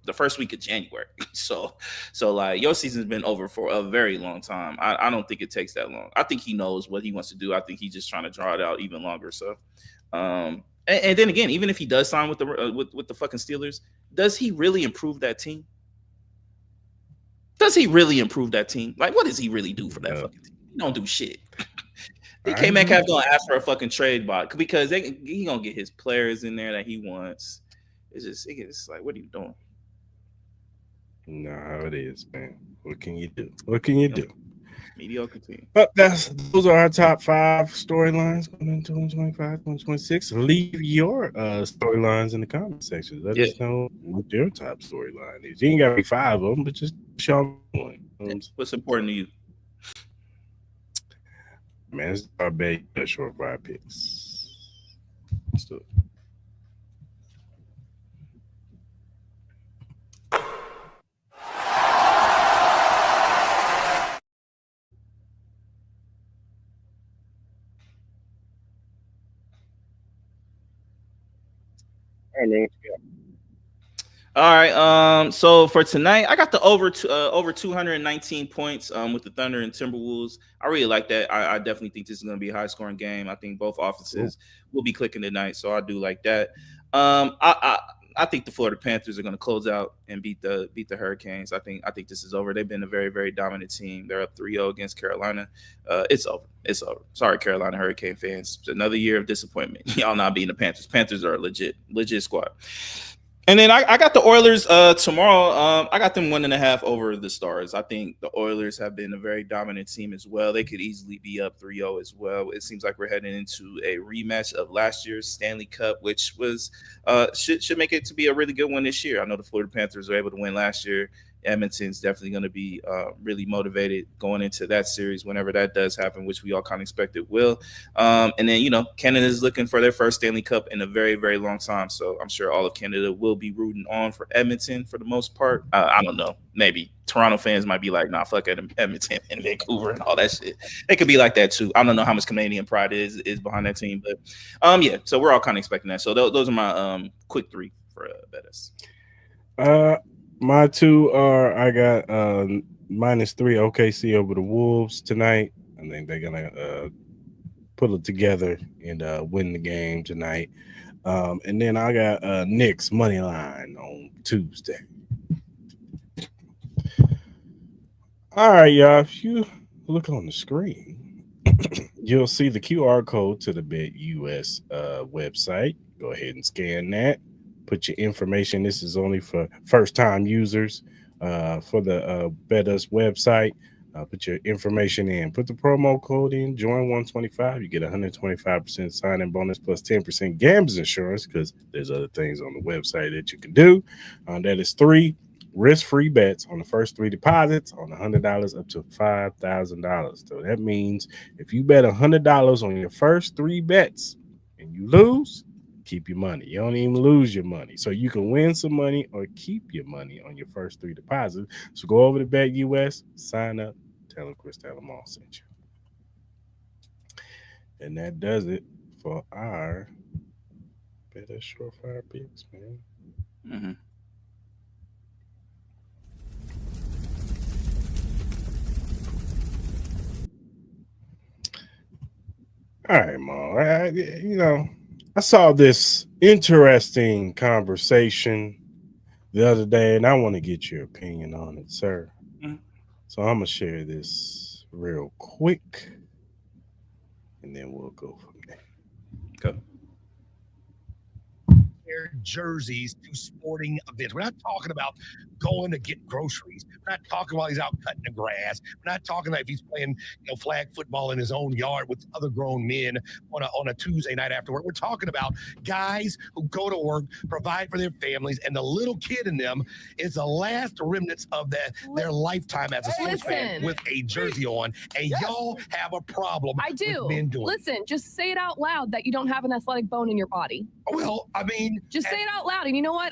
the first week of January. So like your season's been over for a very long time. I don't think it takes that long. I think he knows what he wants to do. I think he's just trying to draw it out even longer. So And then again, even if he does sign with the with the fucking Steelers, does he really improve that team? Does he really improve that team? Like, what does he really do for that fucking team? He don't do shit. DK Metcalf gonna ask for a fucking trade bot because he gonna get his players in there that he wants. It's like, what are you doing? No, it is, man. What can you do? What can you do? Mediocre team. But those are our top 5 storylines going into 2025, 2026. Leave your storylines in the comment section. Let us know what your top storyline is. You ain't got to be 5 of them, but just show one. What's important to you? Man, it's our big short 5 picks. Let's do it. All right. So for tonight, I got the over 219 points with the Thunder and Timberwolves. I really like that. I definitely think this is going to be a high scoring game. I think both offenses will be clicking tonight, so I do like that. I think the Florida Panthers are going to close out and beat the Hurricanes. I think this is over. They've been a very, very dominant team. They're up 3-0 against Carolina. It's over. It's over. Sorry, Carolina Hurricane fans. It's another year of disappointment. Y'all not beating the Panthers. Panthers are a legit squad. And then I got the Oilers tomorrow. I got them 1.5 over the Stars. I think the Oilers have been a very dominant team as well. They could easily be up 3-0 as well. It seems like we're heading into a rematch of last year's Stanley Cup, which was should make it to be a really good one this year. I know the Florida Panthers were able to win last year. Edmonton's definitely going to be really motivated going into that series whenever that does happen, which we all kind of expect it will. And then, Canada's looking for their first Stanley Cup in a very, very long time. So I'm sure all of Canada will be rooting on for Edmonton for the most part. I don't know. Maybe Toronto fans might be like, nah, fuck Edmonton and Vancouver and all that shit. It could be like that too. I don't know how much Canadian pride is behind that team. But yeah, so we're all kind of expecting that. So those are my quick 3 for Bettis. My 2 are I got -3 OKC over the Wolves tonight. I think they're gonna pull it together and win the game tonight. And then I got Knicks money line on Tuesday. All right, y'all. If you look on the screen, you'll see the QR code to the BetUS website. Go ahead and scan that. Put your information. This is only for first-time users for the BetUS website. Put your information in. Put the promo code in. Join 125. You get 125% sign-in bonus plus 10% gambler's insurance because there's other things on the website that you can do. That is 3 risk-free bets on the first 3 deposits on $100 up to $5,000. So that means if you bet $100 on your first 3 bets and you lose, keep your money. You don't even lose your money. So you can win some money or keep your money on your first 3 deposits. So go over to BetUS, sign up, tell them Cris Talamall sent you. And that does it for our better surefire picks, man. Mm-hmm. All right, Mo. I saw this interesting conversation the other day, and I want to get your opinion on it, sir. Mm-hmm. So I'm going to share this real quick, and then we'll go from there. Go. Jerseys to sporting events. We're not talking about going to get groceries. We're not talking while he's out cutting the grass. We're not talking like if he's playing, flag football in his own yard with other grown men on a Tuesday night after work. We're talking about guys who go to work, provide for their families, and the little kid in them is the last remnants of their lifetime as a sports fan with a jersey on. And y'all have a problem. I do. With men doing Listen, just say it out loud that you don't have an athletic bone in your body. Well, I mean, Just say it out loud. And you know what?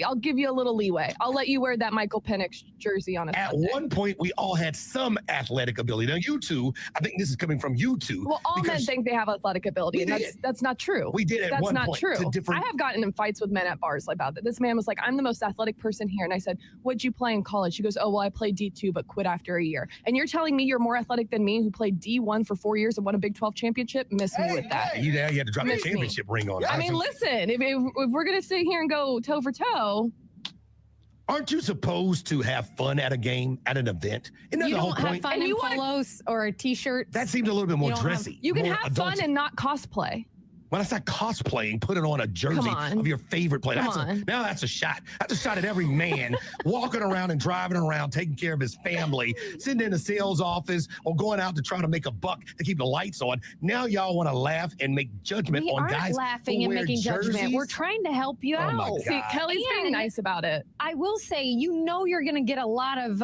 I'll give you a little leeway. I'll let you wear that Michael Penix jersey on a At Sunday. one point, we all had some athletic ability. Now, you two, I think this is coming from you two. Well, all men think they have athletic ability, and that's not true. We did at that's one not point. true. Different... I have gotten in fights with men at bars about that. This man was like, "I'm the most athletic person here," and I said, "What'd you play in college?" She goes, "Oh, well, I played D2, but quit after a year." And you're telling me you're more athletic than me, who played D1 for 4 years and won a Big 12 championship? Miss me with that. You had to drop the championship ring on. I mean, listen, if we're gonna sit here and go toe for toe. Aren't you supposed to have fun at a game, at an event? Isn't that you the whole don't have point? fun in polos or t-shirts. That seems a little bit more dressy. You can have fun and not cosplay. When I said cosplaying, put it on a jersey of your favorite player. Now that's a shot. That's a shot at every man walking around and driving around, taking care of his family, sitting in a sales office or going out to try to make a buck to keep the lights on. Now y'all want to laugh and make judgment on guys who laughing and making judgment. We're trying to help you out. See, Kelly's being nice about it. I will say, you're going to get a lot of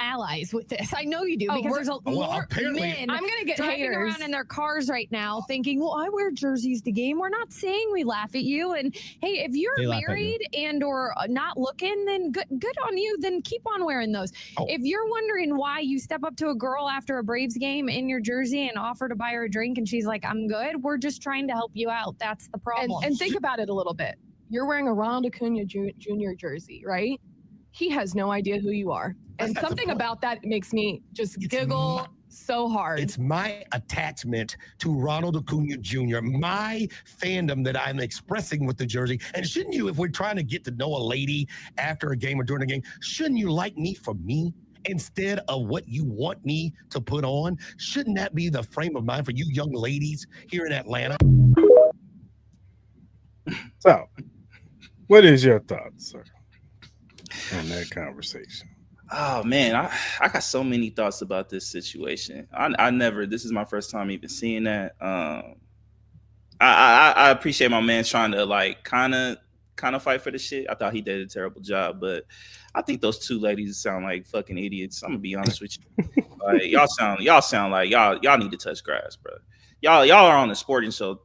allies with this. I know you do because there's more men. I'm going to get driving haters around in their cars right now thinking, well, I wear jerseys to game. We're not saying we laugh at you. And hey, if you're married and or not looking, then good on you. Then keep on wearing those. If you're wondering why you step up to a girl after a Braves game in your jersey and offer to buy her a drink and she's like, I'm good, we're just trying to help you out. That's the problem. And think about it a little bit. You're wearing a Ronald Acuna Jr. jersey, right? He has no idea who you are. And something about that makes me just giggle so hard. It's my attachment to Ronald Acuna Jr., my fandom that I'm expressing with the jersey. And shouldn't you, if we're trying to get to know a lady after a game or during a game, shouldn't you like me for me instead of what you want me to put on? Shouldn't that be the frame of mind for you young ladies here in Atlanta? So, what is your thoughts, sir, on that conversation? Oh man, I got so many thoughts about this situation. This is my first time even seeing that. I appreciate my man trying to like kind of fight for the shit. I thought he did a terrible job, but I think those two ladies sound like fucking idiots. I'm gonna be honest with you. Like y'all sound like y'all need to touch grass, bro. Y'all are on a sporting show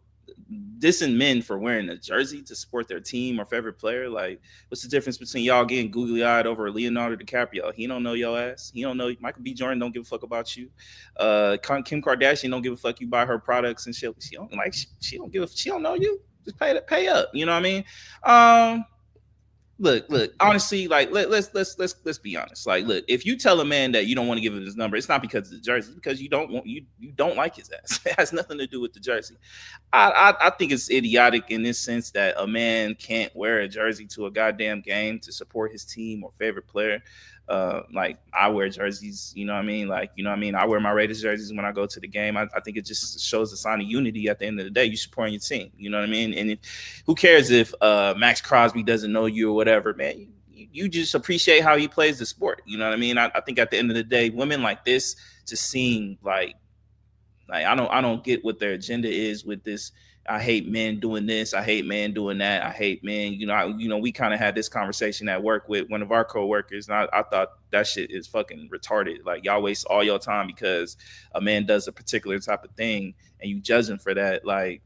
dissing men for wearing a jersey to support their team or favorite player. Like, what's the difference between y'all getting googly-eyed over Leonardo DiCaprio? He don't know your ass. He don't know Michael B. Jordan don't give a fuck about you. Kim Kardashian don't give a fuck you buy her products and shit. She don't know you. Just pay up. You know what I mean? Look, honestly, like let's be honest. Like, look, if you tell a man that you don't want to give him his number, it's not because of the jersey, it's because you don't like his ass. It has nothing to do with the jersey. I think it's idiotic in this sense that a man can't wear a jersey to a goddamn game to support his team or favorite player. Like I wear jerseys, you know what I mean? Like, you know what I mean? I wear my Raiders jerseys when I go to the game. I think it just shows a sign of unity at the end of the day. You supporting your team, you know what I mean? And who cares if Max Crosby doesn't know you or whatever, man? You just appreciate how he plays the sport. You know what I mean? I think at the end of the day, women like this just seem like I don't get what their agenda is with this. I hate men doing this. I hate men doing that. I hate men. You know, we kind of had this conversation at work with one of our coworkers, and I thought that shit is fucking retarded. Like, y'all waste all your time because a man does a particular type of thing, and you judge him for that. Like,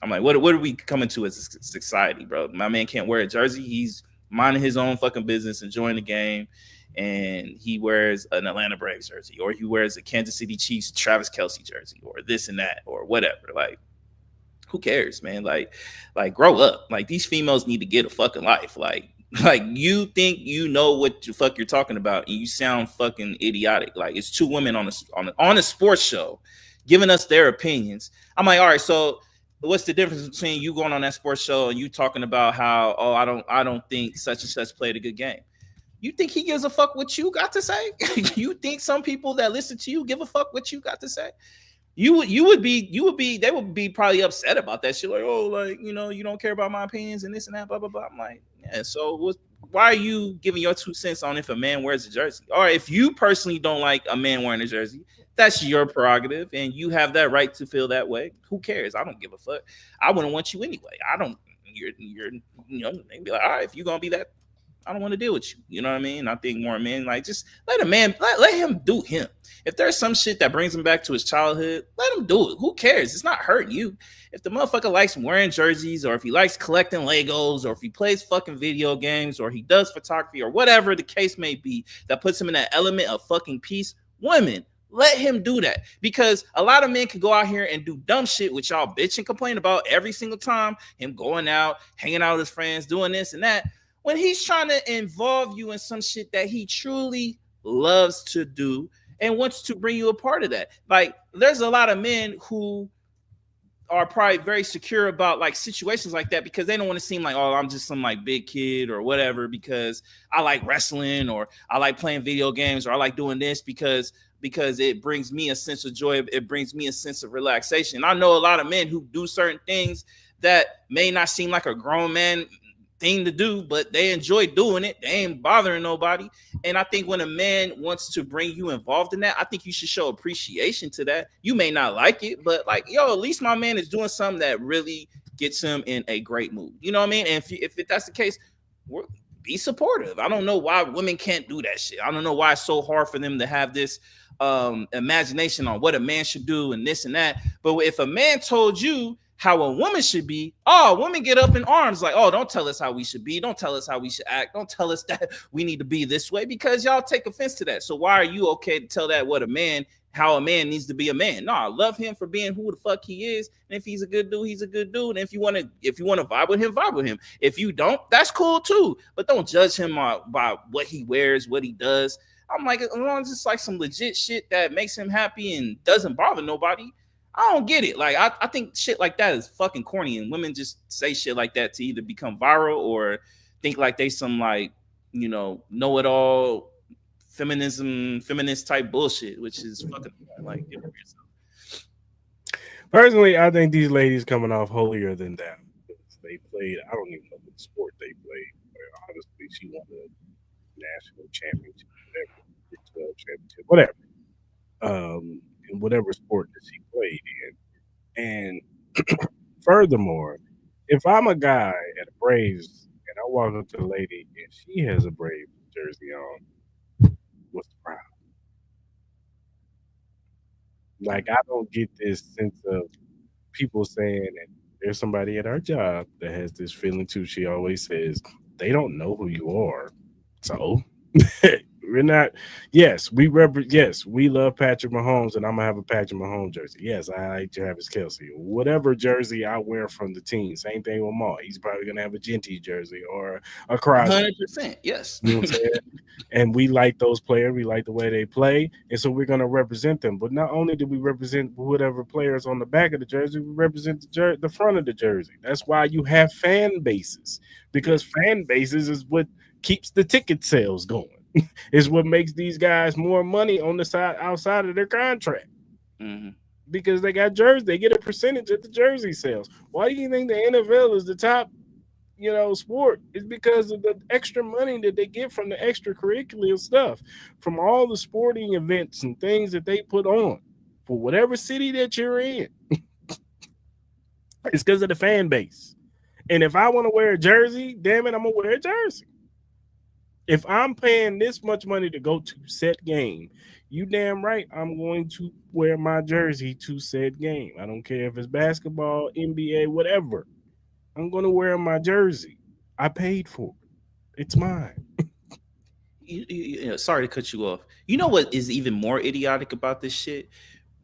I'm like, what are we coming to as a society, bro? My man can't wear a jersey. He's minding his own fucking business, enjoying the game, and he wears an Atlanta Braves jersey, or he wears a Kansas City Chiefs Travis Kelce jersey, or this and that, or whatever. Like, who cares, man? Like grow up. Like, these females need to get a fucking life. Like you think you know what the fuck you're talking about, and you sound fucking idiotic. Like, it's two women on a sports show giving us their opinions. I'm like, all right, so what's the difference between you going on that sports show and you talking about how, I don't think such and such played a good game? You think he gives a fuck what you got to say? You think some people that listen to you give a fuck what you got to say? They would be probably upset about that shit. Like, oh, like, you know, you don't care about my opinions and this and that, blah, blah, blah. I'm like, yeah, so why are you giving your 2 cents on if a man wears a jersey? Or if you personally don't like a man wearing a jersey, that's your prerogative, and you have that right to feel that way. Who cares? I don't give a fuck. I wouldn't want you anyway. You're you know, they'd be like, all right, if you're gonna be that I don't want to deal with you. You know what I mean? I think more men like just let a man let him do him. If there's some shit that brings him back to his childhood, let him do it. Who cares? It's not hurting you. If the motherfucker likes wearing jerseys, or if he likes collecting Legos, or if he plays fucking video games, or he does photography, or whatever the case may be, that puts him in that element of fucking peace, women, let him do that. Because a lot of men can go out here and do dumb shit, which y'all bitch and complain about every single time. Him going out, hanging out with his friends, doing this and that, when he's trying to involve you in some shit that he truly loves to do and wants to bring you a part of that. Like, there's a lot of men who are probably very secure about like situations like that because they don't want to seem like, oh, I'm just some like big kid or whatever, because I like wrestling, or I like playing video games, or I like doing this because it brings me a sense of joy. It brings me a sense of relaxation. I know a lot of men who do certain things that may not seem like a grown man thing to do, but they enjoy doing it. They ain't bothering nobody. And I think when a man wants to bring you involved in that, I think you should show appreciation to that. You may not like it, but like, yo, at least my man is doing something that really gets him in a great mood. You know what I mean? And if that's the case, be supportive. I don't know why women can't do that shit. I don't know why it's so hard for them to have this imagination on what a man should do and this and that. But if a man told you how a woman should be, oh, women get up in arms like, oh, don't tell us how we should be. Don't tell us how we should act. Don't tell us that we need to be this way, because y'all take offense to that. So why are you okay to tell that how a man needs to be a man? No, I love him for being who the fuck he is. And if he's a good dude, he's a good dude. And if you want to vibe with him, vibe with him. If you don't, that's cool too. But don't judge him by what he wears, what he does. I'm like, as long as it's like some legit shit that makes him happy and doesn't bother nobody, I don't get it. Like, I think shit like that is fucking corny, and women just say shit like that to either become viral or think like they some like, you know it all feminist type bullshit, which is fucking like, get over yourself. Personally, I think these ladies coming off holier than that. They played, I don't even know what sport they played, but honestly, she won the national championship, whatever, Big 12 championship, whatever. In whatever sport that she played in. And furthermore, if I'm a guy at a Braves and I walk up to the lady and she has a Braves jersey on, what's the problem? Like, I don't get this sense of people saying that there's somebody at our job that has this feeling too. She always says, they don't know who you are. So we're not. Yes, we love Patrick Mahomes, and I'm gonna have a Patrick Mahomes jersey. Yes, I like Travis Kelce. Whatever jersey I wear from the team, same thing with Maul. He's probably gonna have a Genty jersey or a Crosby. 100%, yes. You know what I'm saying? And we like those players. We like the way they play, and so we're gonna represent them. But not only do we represent whatever players on the back of the jersey, we represent the front of the jersey. That's why you have fan bases, because fan bases is what keeps the ticket sales going. Is what makes these guys more money on the side outside of their contract. Mm-hmm. Because they got jerseys, they get a percentage of the jersey sales. Why do you think the NFL is the top, sport? It's because of the extra money that they get from the extracurricular stuff, from all the sporting events and things that they put on for whatever city that you're in. It's because of the fan base. And if I want to wear a jersey, damn it, I'm gonna wear a jersey. If I'm paying this much money to go to said game, you damn right I'm going to wear my jersey to said game. I don't care if it's basketball, NBA, whatever. I'm going to wear my jersey. I paid for it. It's mine. Sorry to cut you off. You know what is even more idiotic about this shit?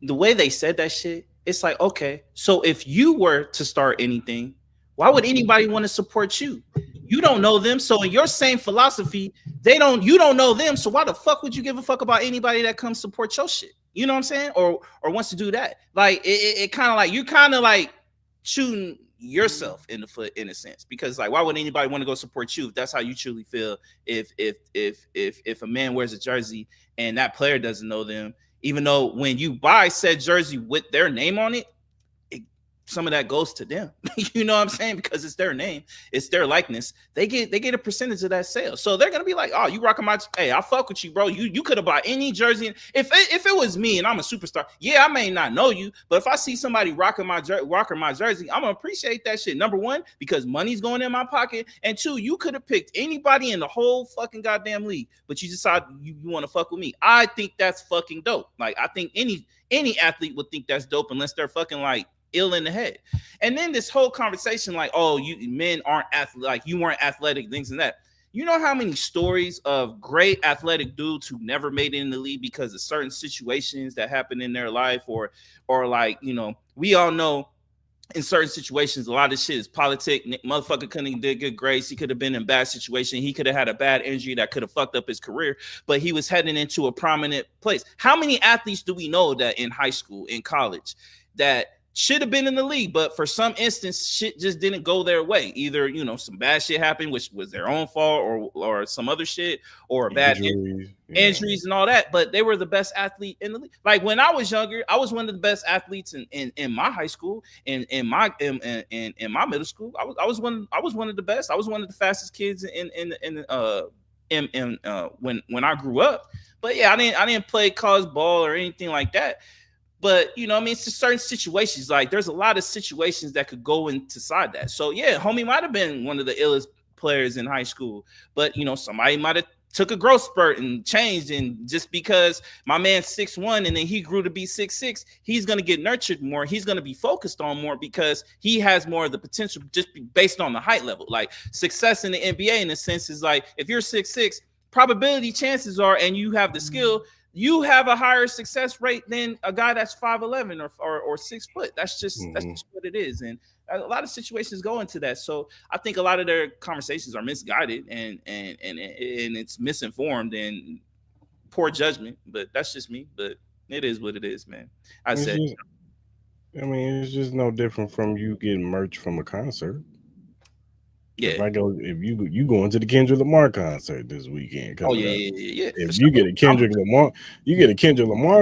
The way they said that shit, it's like, okay, so if you were to start anything, why would anybody want to support you? You don't know them, so in your same philosophy, you don't know them, so why the fuck would you give a fuck about anybody that comes support your shit? You know what I'm saying? Or wants to do that. Like, it kind of like, you're kind of like shooting yourself in the foot in a sense, because like, why would anybody want to go support you if that's how you truly feel? If a man wears a jersey and that player doesn't know them, even though when you buy said jersey with their name on it, some of that goes to them. You know what I'm saying? Because it's their name, it's their likeness. They get a percentage of that sale. So they're gonna be like, oh, you rocking my, hey, I fuck with you, bro. You could have bought any jersey. If it was me and I'm a superstar, yeah, I may not know you, but if I see somebody rocking my jersey, I'm gonna appreciate that shit. Number one, because money's going in my pocket, and two, you could have picked anybody in the whole fucking goddamn league, but you decide you want to fuck with me. I think that's fucking dope. Like, I think any athlete would think that's dope unless they're fucking like ill in the head. And then this whole conversation, like, oh, you men aren't athletic, like you weren't athletic, things and that. You know how many stories of great athletic dudes who never made it in the league because of certain situations that happened in their life, or like, you know, we all know in certain situations, a lot of shit is politic. Motherfucker couldn't even did good grades. He could have been in a bad situation. He could have had a bad injury that could have fucked up his career, but he was heading into a prominent place. How many athletes do we know that in high school, in college, that should have been in the league, but for some instance, shit just didn't go their way? Either, you know, some bad shit happened, which was their own fault, or some other shit, or a bad injuries and all that. But they were the best athlete in the league. Like, when I was younger, I was one of the best athletes in my high school, in my middle school. I was one of the best. I was one of the fastest kids when I grew up. But yeah, I didn't play college ball or anything like that. But, you know, I mean, it's just certain situations. Like, there's a lot of situations that could go inside that. So, yeah, homie might have been one of the illest players in high school. But, you know, somebody might have took a growth spurt and changed. And just because my man's 6'1" and then he grew to be 6'6", he's going to get nurtured more. He's going to be focused on more because he has more of the potential just based on the height level. Like, success in the NBA, in a sense, is like, if you're 6'6", probability chances are, and you have the skill, you have a higher success rate than a guy that's 5'11" or 6 foot. That's just what it is. And a lot of situations go into that. So I think a lot of their conversations are misguided and it's misinformed and poor judgment. But that's just me. But it is what it is, man. It's just no different from you getting merch from a concert. Yeah. If you going to the Kendrick Lamar concert this weekend. Oh yeah. If you get a Kendrick Lamar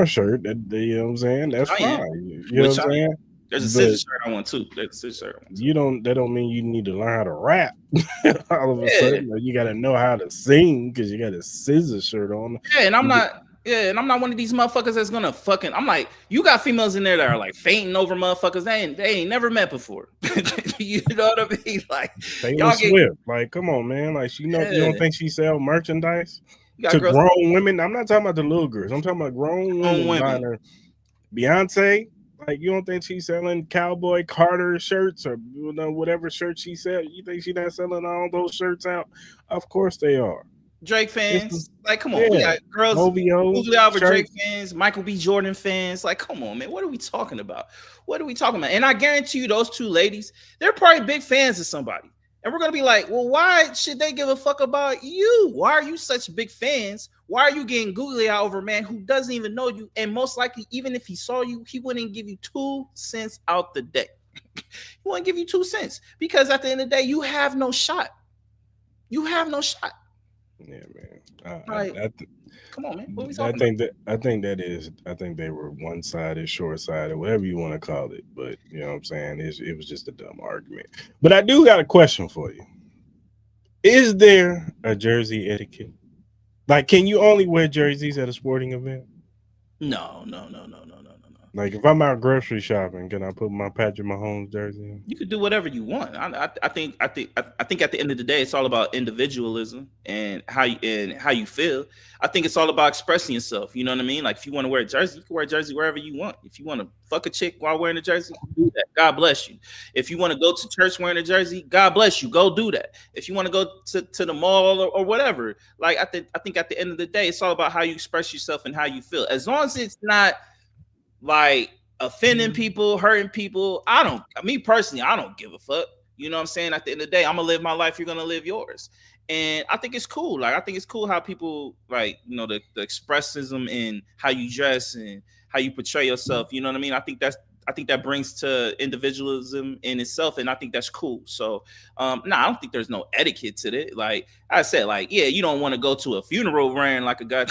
shirt, that, you know what I'm saying? That's fine. You know what I'm saying? There's a scissor shirt I want too. That don't mean you need to learn how to rap all of a sudden. You got to know how to sing because you got a scissor shirt on. Yeah, and I'm not one of these motherfuckers that's gonna fucking. I'm like, you got females in there that are like fainting over motherfuckers they ain't never met before. You know what I mean? Like, Taylor Swift. Like, come on, man. Like, you don't think she sell merchandise to grown women? I'm not talking about the little girls. I'm talking about grown women. Beyonce. Like, you don't think she's selling Cowboy Carter shirts or, you know, whatever shirt she sells? You think she's not selling all those shirts out? Of course they are. Drake fans, like, come on, we got girls over Drake fans, Michael B. Jordan fans. Like, come on, man, what are we talking about? And I guarantee you, those two ladies, they're probably big fans of somebody. And we're gonna be like, well, why should they give a fuck about you? Why are you such big fans? Why are you getting googly eyed over a man who doesn't even know you? And most likely, even if he saw you, he wouldn't give you 2 cents out the day. He wouldn't give you 2 cents because at the end of the day, you have no shot. Yeah, man. Come on, man. What are we talking about? I think they were one-sided, short-sided, whatever you want to call it. But you know what I'm saying? It was just a dumb argument. But I do got a question for you. Is there a jersey etiquette? Like, can you only wear jerseys at a sporting event? No. Like, if I'm out grocery shopping, can I put my Patrick Mahomes jersey on? You could do whatever you want. I think at the end of the day, it's all about individualism and how you feel. I think it's all about expressing yourself. You know what I mean? Like, if you want to wear a jersey, you can wear a jersey wherever you want. If you want to fuck a chick while wearing a jersey, do that. God bless you. If you want to go to church wearing a jersey, God bless you. Go do that. If you want to go to the mall or whatever, like, I think at the end of the day, it's all about how you express yourself and how you feel. As long as it's not like offending people, hurting people, me personally, I don't give a fuck. You know what I'm saying? At the end of the day, I'm gonna live my life, you're gonna live yours. And I think it's cool. Like, I think it's cool how people, like, you know, the expressism in how you dress and how you portray yourself. You know what I mean? I think I think that brings to individualism in itself, and I think that's cool. So, I don't think there's no etiquette to it. Like I said, like yeah, you don't want to go to a funeral wearing like a guy,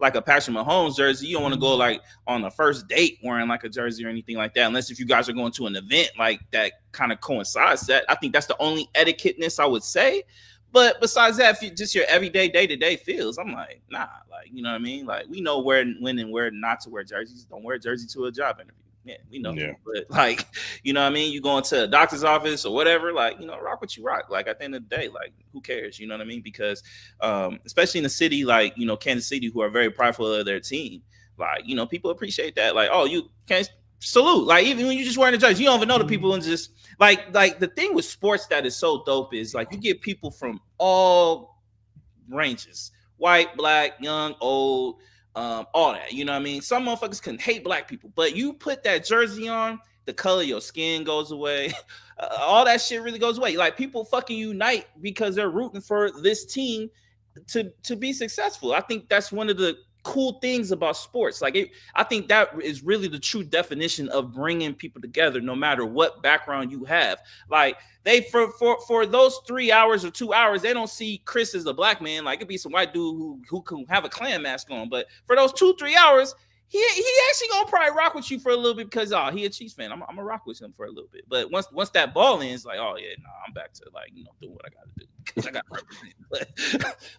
like a Patrick Mahomes jersey. You don't want to go like on the first date wearing like a jersey or anything like that, unless if you guys are going to an event like that kind of coincides that. I think that's the only etiquetteness I would say. But besides that, if you just your everyday day-to-day feels, I'm like, nah, like, you know what I mean? Like, we know where, when, and where not to wear jerseys. Don't wear a jersey to a job interview. Yeah, we know. Yeah. But like, you know what I mean? You going to a doctor's office or whatever, like, you know, rock what you rock. Like at the end of the day, like, who cares? You know what I mean? Because especially in a city like, you know, Kansas City, who are very prideful of their team, like, you know, people appreciate that. Like, oh, you can't salute. Like, even when you just wearing a jersey, you don't even know the people, and just like the thing with sports that is so dope is like you get people from all ranges, white, black, young, old, all that. You know what I mean? Some motherfuckers can hate black people, but you put that jersey on, the color of your skin goes away. All that shit really goes away. Like people fucking unite because they're rooting for this team to be successful. I think that's one of the cool things about sports. Like I think that is really the true definition of bringing people together, no matter what background you have. Like they for those 3 hours or 2 hours, they don't see Cris as a black man. Like it'd be some white dude who can have a Klan mask on, but for those 2-3 hours, he actually gonna probably rock with you for a little bit because he a Chiefs fan. I'm gonna rock with him for a little bit. But once that ball ends, like, oh yeah, nah, I'm back to like, you know, doing what I gotta do because I gotta represent.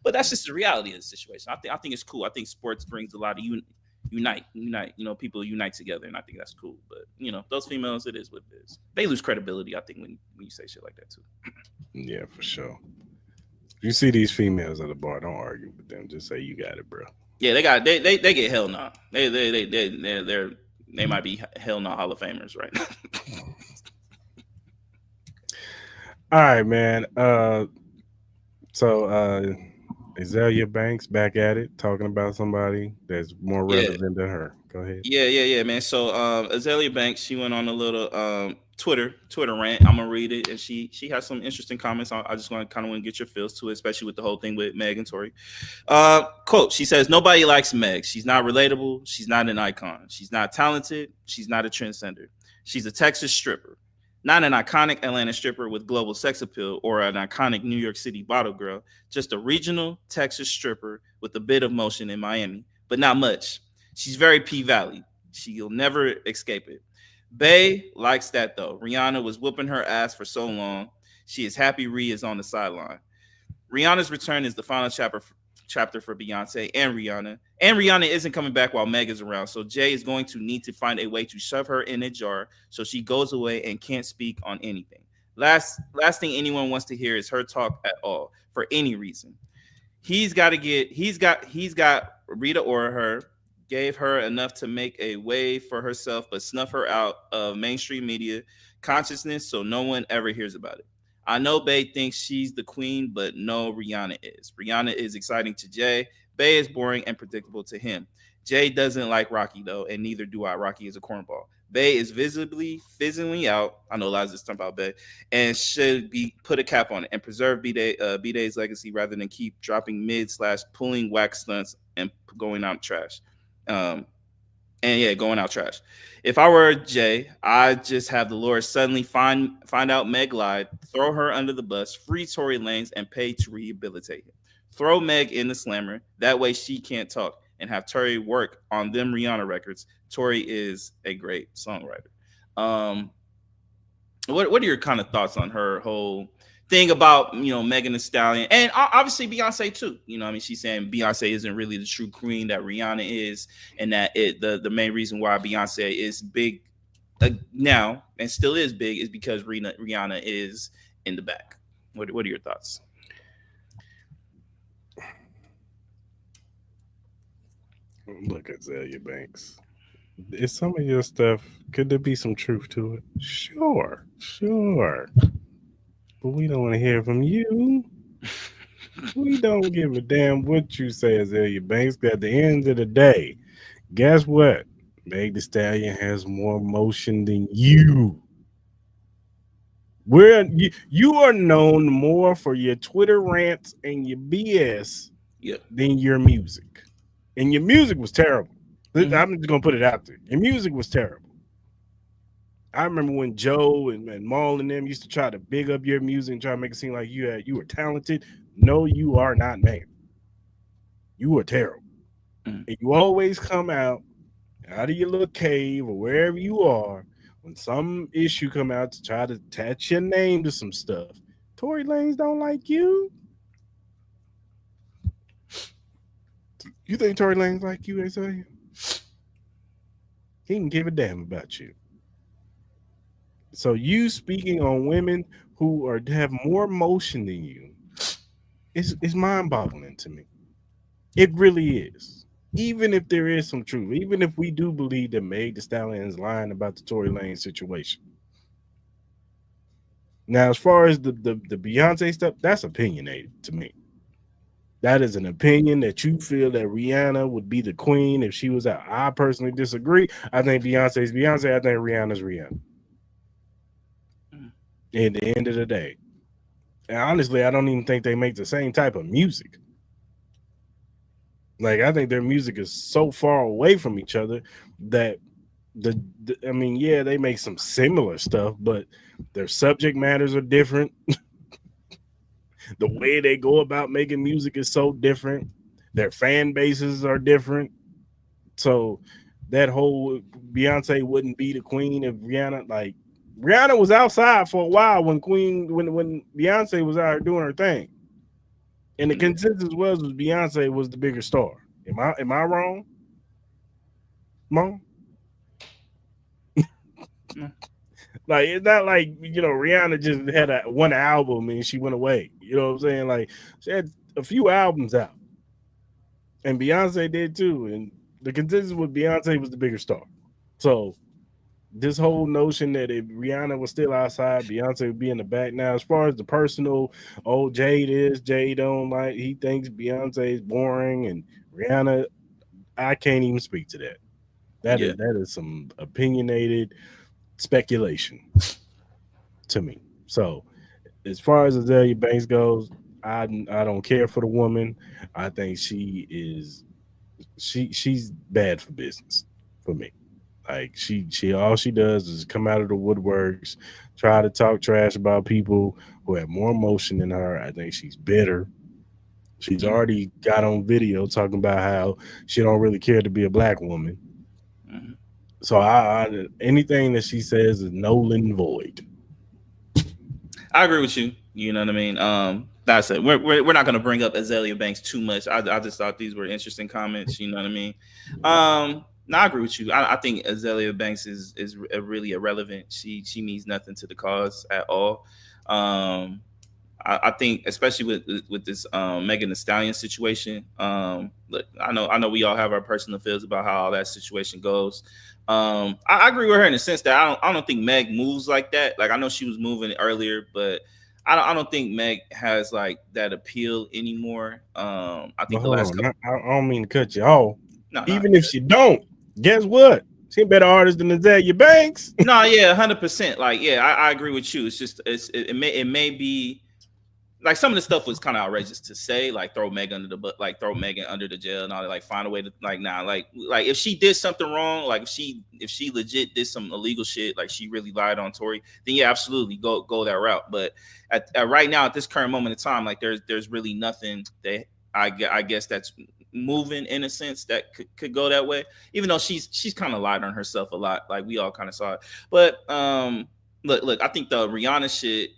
But that's just the reality of the situation. I think it's cool. I think sports brings a lot of unite. You know, people unite together, and I think that's cool. But you know, those females, it is what it is. They lose credibility, I think, when you say shit like that too. Yeah, for sure. If you see these females at the bar, don't argue with them. Just say you got it, bro. Yeah, they get hell nah. They might be hell nah Hall of Famers right now. All right, man. So Azealia Banks back at it, talking about somebody that's more relevant than her. Go ahead. Yeah, man. So Azealia Banks, she went on a little Twitter rant. I'm gonna read it, and she has some interesting comments. I just want to get your feels to it, especially with the whole thing with Meg and Tory. Quote: she says, "Nobody likes Meg. She's not relatable. She's not an icon. She's not talented. She's not a trendsetter. She's a Texas stripper, not an iconic Atlanta stripper with global sex appeal or an iconic New York City bottle girl. Just a regional Texas stripper with a bit of motion in Miami, but not much. She's very P-Valley. She'll never escape it. Bay likes that though. Rihanna was whooping her ass for so long. She is happy Ree is on the sideline. Rihanna's return is the final chapter for Beyonce and Rihanna. And Rihanna isn't coming back while Meg is around. So Jay is going to need to find a way to shove her in a jar so she goes away and can't speak on anything. Last thing anyone wants to hear is her talk at all for any reason. He's got Rita or her. Gave her enough to make a way for herself, but snuff her out of mainstream media consciousness so no one ever hears about it. I know Bey thinks she's the queen, but no, Rihanna is. Rihanna is exciting to Jay. Bey is boring and predictable to him. Jay doesn't like Rocky, though, and neither do I. Rocky is a cornball. Bey is visibly fizzling out. I know a lot of this stuff about Bey, and should be put a cap on it and preserve B-Day's legacy rather than keep dropping mid/pulling wax stunts and going out trash. Going out trash. If I were Jay, I'd just have the Lord suddenly find out Meg lied, throw her under the bus, free Tory Lanez, and pay to rehabilitate him. Throw Meg in the slammer. That way she can't talk, and have Tory work on them Rihanna records. Tory is a great songwriter. What are your kind of thoughts on her whole thing about, you know, Megan Thee Stallion and obviously Beyonce too? You know, I mean, she's saying Beyonce isn't really the true queen that Rihanna is, and that the main reason why Beyonce is big now and still is big is because Rihanna is in the back. What are your thoughts? Look at Azealia Banks. Is some of your stuff, could there be some truth to it? Sure. But we don't want to hear from you. We don't give a damn what you say, Azealia Banks. At the end of the day, guess what? Meg Thee Stallion has more motion than you. You are known more for your Twitter rants and your BS than your music. And your music was terrible. I'm just gonna put it out there. Your music was terrible. I remember when Joe and Maul and them used to try to big up your music and try to make it seem like you were talented. No, you are not, man. You are terrible. Mm. And you always come out of your little cave or wherever you are when some issue come out to try to attach your name to some stuff. Tory Lanez don't like you. You think Tory Lanez like you, Azealia? He can give a damn about you. So you speaking on women who are have more emotion than you is mind boggling to me. It really is. Even if there is some truth, even if we do believe that Meg Thee Stallion is lying about the Tory Lanez situation. Now, as far as the Beyonce stuff, that's opinionated to me. That is an opinion that you feel that Rihanna would be the queen if she was out. I personally disagree. I think Beyonce's Beyonce. I think Rihanna's Rihanna. At the end of the day, and honestly, I don't even think they make the same type of music. Like I think their music is so far away from each other that I mean, yeah, they make some similar stuff, but their subject matters are different. The way they go about making music is so different. Their fan bases are different. So that whole Beyonce wouldn't be the queen if Rihanna, like Rihanna was outside for a while when Beyonce was out doing her thing. And the consensus was Beyonce was the bigger star. Am I wrong? Mom? Like it's not like Rihanna just had one album and she went away. You know what I'm saying? Like she had a few albums out, and Beyonce did too. And the consensus was Beyonce was the bigger star. So this whole notion that if Rihanna was still outside, Beyonce would be in the back. Now, as far as the personal, Jay don't like. He thinks Beyonce is boring, and Rihanna, I can't even speak to that. That is some opinionated speculation to me. So as far as Azealia Banks goes, I don't care for the woman. I think she's bad for business for me. Like she all she does is come out of the woodworks, try to talk trash about people who have more emotion than her. I think she's bitter. She's already got on video talking about how she don't really care to be a black woman. So anything that she says is null and void. I agree with you. You know what I mean? That's it. We're not going to bring up Azealia Banks too much. I just thought these were interesting comments. You know what I mean? No, I agree with you. I think Azealia Banks is really irrelevant. She means nothing to the cause at all. I think especially with this Megan Thee Stallion situation. Look, I know we all have our personal feels about how all that situation goes. I agree with her in the sense that I don't think Meg moves like that. Like I know she was moving earlier, but I don't think Meg has like that appeal anymore. I think the last couple. I don't mean to cut you off. No, even if she don't, guess what? She a better artist than Azealia Banks. No, yeah, 100%. Like, yeah, I agree with you. It's just it may be. Like some of the stuff was kind of outrageous to say, like throw Megan under the jail and all that, like find a way to like if she did something wrong, like if she legit did some illegal shit, like she really lied on Tory, then yeah, absolutely go that route. But at right now, at this current moment in time, like there's really nothing that I guess that's moving in a sense that could go that way, even though she's kind of lied on herself a lot, like we all kind of saw it. But look, I think the Rihanna shit,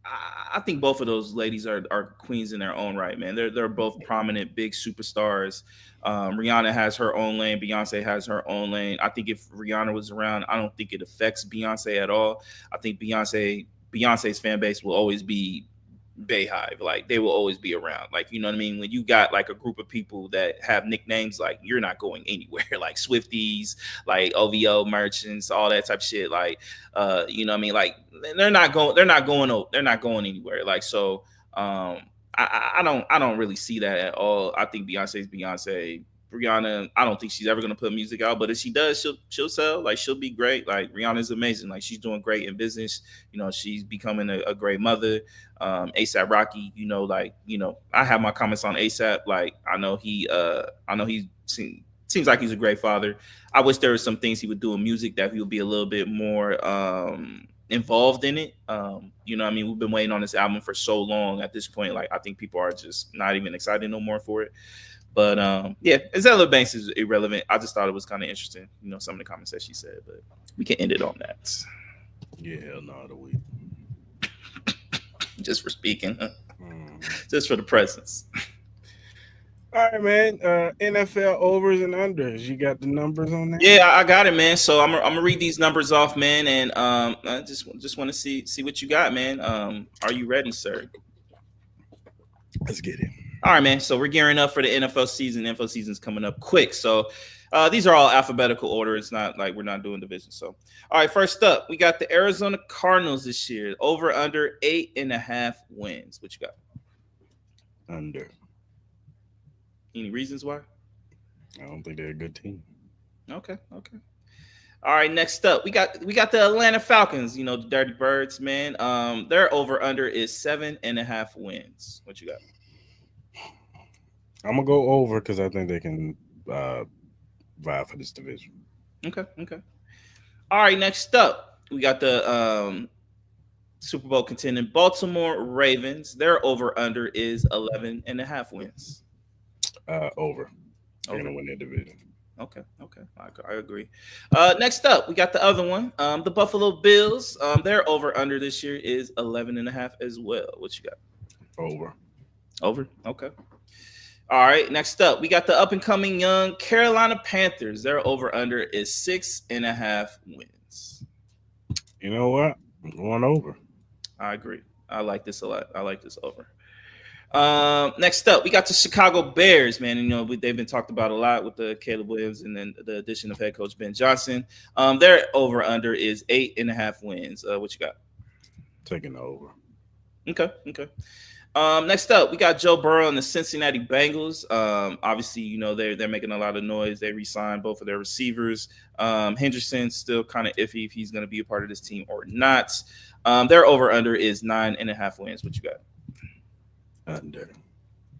I think both of those ladies are queens in their own right, man. They're both prominent, big superstars. Rihanna has her own lane. Beyonce has her own lane. I think if Rihanna was around, I don't think it affects Beyonce at all. I think Beyonce's fan base will always be Bayhive. Like they will always be around. Like, you know what I mean? When you got like a group of people that have nicknames, like you're not going anywhere. Like Swifties, like OVO merchants, all that type of shit. Like, you know what I mean? Like they're not going anywhere. Like, so I don't really see that at all. I think Beyonce's Beyonce. Rihanna, I don't think she's ever gonna put music out, but if she does, she'll sell. Like she'll be great. Like Rihanna's amazing. Like she's doing great in business. You know, she's becoming a great mother. ASAP Rocky, I have my comments on ASAP. Like I know he's seems like he's a great father. I wish there were some things he would do in music that he would be a little bit more involved in it. You know what I mean? We've been waiting on this album for so long at this point. Like, I think people are just not even excited no more for it. But yeah, Azealia Banks is irrelevant. I just thought it was kind of interesting, you know, some of the comments that she said, but we can end it on that. Yeah, hell no, the week. Just for speaking, just for the presence. All right, man. NFL overs and unders. You got the numbers on that? Yeah, I got it, man. So I'm gonna read these numbers off, man, and I just want to see what you got, man. Are you ready, sir? Let's get it. All right, man. So we're gearing up for the NFL season. NFL season's coming up quick. So these are all alphabetical order. It's not like we're not doing division. So, all right, first up, we got the Arizona Cardinals this year. Over under 8.5 wins. What you got? Under. Any reasons why? I don't think they're a good team. Okay. All right, next up, we got the Atlanta Falcons, you know, the Dirty Birds, man. Their over under is 7.5 wins. What you got? I'm gonna go over because I think they can vie for this division. Okay. All right, next up, we got the Super Bowl contending Baltimore Ravens. Their over under is 11.5 wins. Over. They're gonna win their division. Okay. I agree. Next up, we got the other one, the Buffalo Bills. Their over under this year is 11.5 as well. What you got? Over. Okay. All right. Next up, we got the up and coming young Carolina Panthers. Their over under is 6.5 wins. You know what? I'm going over. I agree. I like this a lot. I like this over. Next up, we got the Chicago Bears, man. You know, they've been talked about a lot with the Caleb Williams and then the addition of head coach Ben Johnson. Their over under is 8.5 wins. What you got? Taking the over. Okay. Next up, we got Joe Burrow and the Cincinnati Bengals. Obviously, you know, they're making a lot of noise. They re-signed both of their receivers. Henderson's still kind of iffy if he's going to be a part of this team or not. Their over under is 9.5 wins. What you got? Under.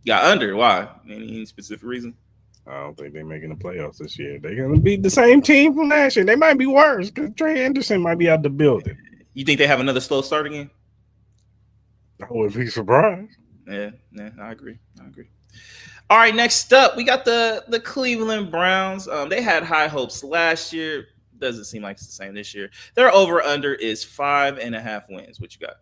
Yeah, under. Why? Any specific reason? I don't think they're making the playoffs this year. They're going to be the same team from last year. They might be worse because Trey Anderson might be out the building. You think they have another slow start again? I wouldn't be surprised. Yeah, I agree. All right, next up, we got the Cleveland Browns. They had high hopes last year. Doesn't seem like it's the same this year. Their over under is 5.5 wins. What you got?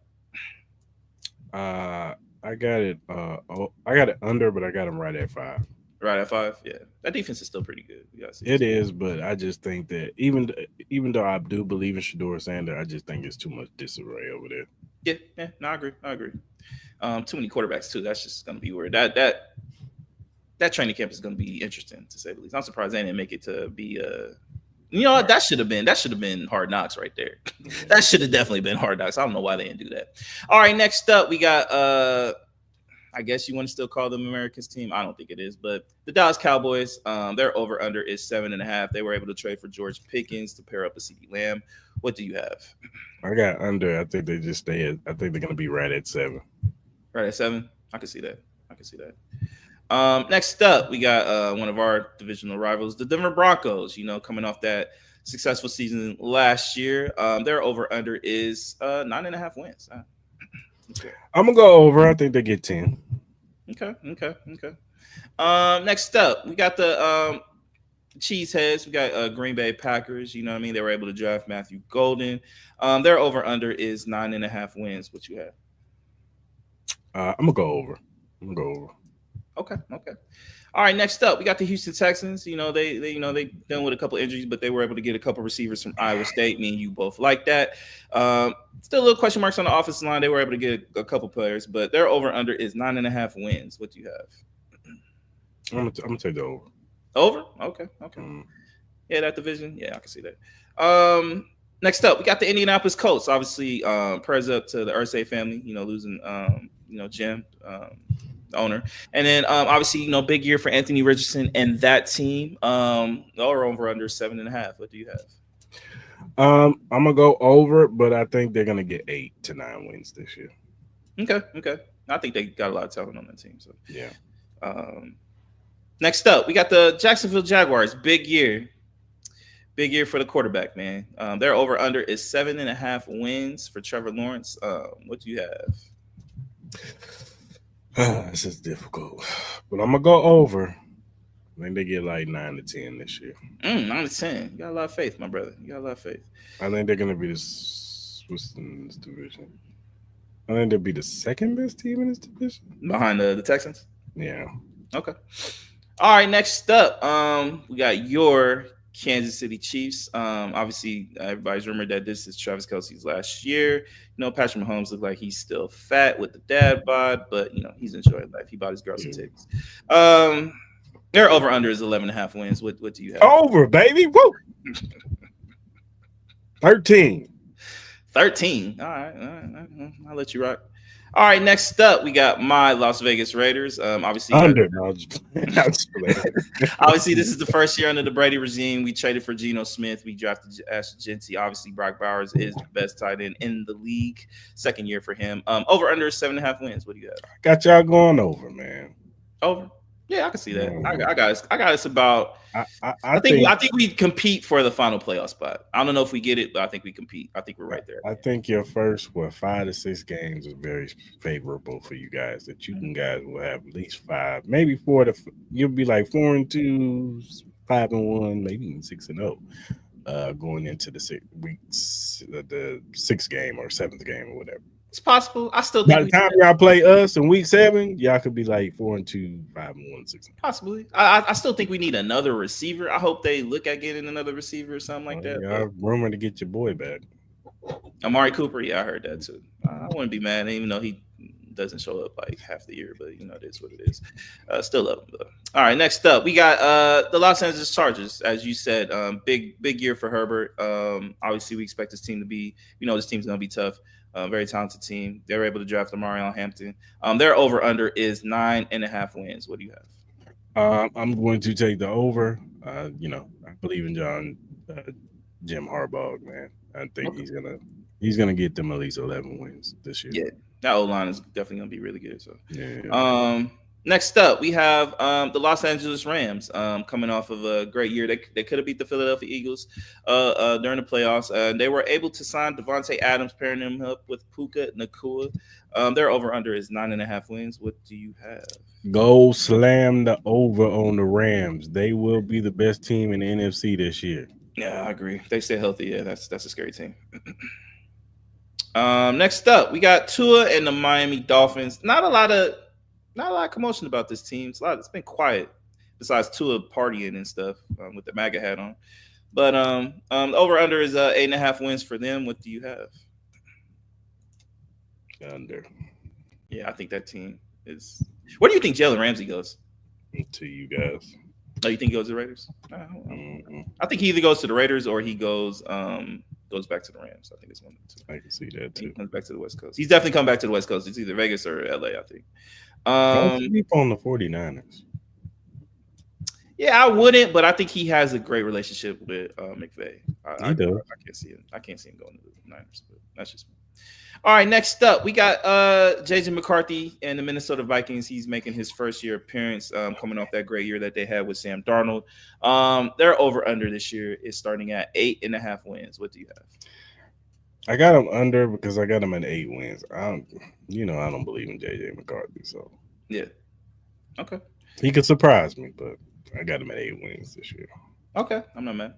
I got it. I got it under, but I got them right at 5. Right at 5. Yeah, that defense is still pretty good. It is, but I just think that even though I do believe in Shedeur Sanders, I just think it's too much disarray over there. Yeah. No, I agree. Too many quarterbacks too. That's just going to be weird. That training camp is going to be interesting to say the least. I'm surprised they didn't make it to be. You know what? That should have been Hard Knocks right there. That should have definitely been Hard Knocks. I don't know why they didn't do that. All right, next up we got. I guess you want to still call them America's team. I don't think it is, but the Dallas Cowboys. Their over under is 7.5. They were able to trade for George Pickens to pair up with CeeDee Lamb. What do you have? I got under. I think they just stay at. I think they're going to be right at 7. Right at 7. I can see that. Next up, we got one of our divisional rivals, the Denver Broncos. You know, coming off that successful season last year, their over under is 9.5 wins. I'm gonna go over. I think they get 10. Okay. Next up, we got the Cheeseheads. We got Green Bay Packers. You know what I mean? They were able to draft Matthew Golden. Their over under is 9.5 wins. What you have? I'm gonna go over. Okay. All right, next up, we got the Houston Texans. You know, they dealing with a couple injuries, but they were able to get a couple receivers from Iowa State. Me and you both like that. Still a little question marks on the offensive line. They were able to get a couple players, but their over under is 9.5 wins. What do you have? I'm gonna take the over. Over? Okay. Yeah, that division. Yeah, I can see that. Next up, we got the Indianapolis Colts. Obviously, prayers up to the Irsay family. You know, losing Jim. The owner, and then obviously big year for Anthony Richardson and that team. Or over under 7.5. What do you have? I'm gonna go over, but I think they're gonna get 8 to 9 wins this year. Okay. I think they got a lot of talent on that team. So yeah. Next up, we got the Jacksonville Jaguars. Big year for the quarterback, man. Their over under is 7.5 wins for Trevor Lawrence. What do you have? This is difficult, but I'm gonna go over. I think they get like 9 to 10 this year. 9 to 10. You got a lot of faith, my brother. You got a lot of faith. I think they're gonna be what's in this division. I think they'll be the second best team in this division Behind the Texans. Yeah. Okay. All right. Next up, we got your Kansas City Chiefs. Obviously, everybody's rumored that this is Travis Kelce's last year. You know, Patrick Mahomes looked like he's still fat with the dad bod, but you know he's enjoying life. He bought his girl some titties. Their over under is 11.5 wins. What do you have? Over, baby. Woo. 13. 13. All right. I'll let you rock. All right, next up, we got my Las Vegas Raiders. Obviously, under. Obviously, this is the first year under the Brady regime. We traded for Geno Smith. We drafted Ashton Jeanty. Obviously, Brock Bowers is the best tight end in the league. Second year for him. Over under 7.5 wins. What do you have? Got y'all going over, man. Over. Yeah, I can see that. I got us about. I think we compete for the final playoff spot. I don't know if we get it, but I think we compete. I think we're right there. I think your first 5 to 6 games is very favorable for you guys. That you guys will have at least 5, maybe 4 to. You'll be like 4-2, 5-1, maybe even 6-0. Going into the 6 weeks, the 6th game or 7th game or whatever. It's possible. I still think by the time y'all play us in week 7, y'all could be like 4-2, 5-1, 6. Possibly. I still think we need another receiver. I hope they look at getting another receiver or something like that. Y'all rumored to get your boy back. Amari Cooper, yeah, I heard that too. I wouldn't be mad, even though he doesn't show up like half the year, but you know, it is what it is. Still love him though. All right, next up, we got the Los Angeles Chargers. As you said, big year for Herbert. Obviously, we expect this team to be, this team's gonna be tough. Very talented team. They were able to draft Amarion Hampton. Their over under is 9.5 wins. What do you have? I'm going to take the over. I believe in Jim Harbaugh, man. I think he's gonna get them at least 11 wins this year. Yeah, that O-line is definitely gonna be really good. So yeah. Next up, we have the Los Angeles Rams coming off of a great year. They could have beat the Philadelphia Eagles during the playoffs. They were able to sign Devontae Adams, pairing him up with Puka Nacua. Their over-under is 9.5 wins. What do you have? Go slam the over on the Rams. They will be the best team in the NFC this year. Yeah, I agree. If they stay healthy, yeah, that's a scary team. Next up, we got Tua and the Miami Dolphins. Not a lot of commotion about this team. It's been quiet, besides Tua partying and stuff with the MAGA hat on. But the over-under is 8.5 wins for them. What do you have? Under. Yeah, I think that team is. Where do you think Jalen Ramsey goes? To you guys. Oh, you think he goes to the Raiders? I think he either goes to the Raiders or he goes back to the Rams. I think it's one of the two. I can see that too. He comes back to the West Coast. He's definitely come back to the West Coast. It's either Vegas or LA, I think. Don't sleep on the 49ers. Yeah, I wouldn't, but I think he has a great relationship with McVay. He does. I can't see him going to the Niners, but that's just me. All right, next up, we got JJ McCarthy and the Minnesota Vikings. He's making his first year appearance, coming off that great year that they had with Sam Darnold. Their over-under this year is starting at 8.5 wins. What do you have? I got him under because I got him at 8 wins. I don't believe in JJ McCarthy, so yeah. Okay. He could surprise me, but I got him at 8 wins this year. Okay, I'm not mad.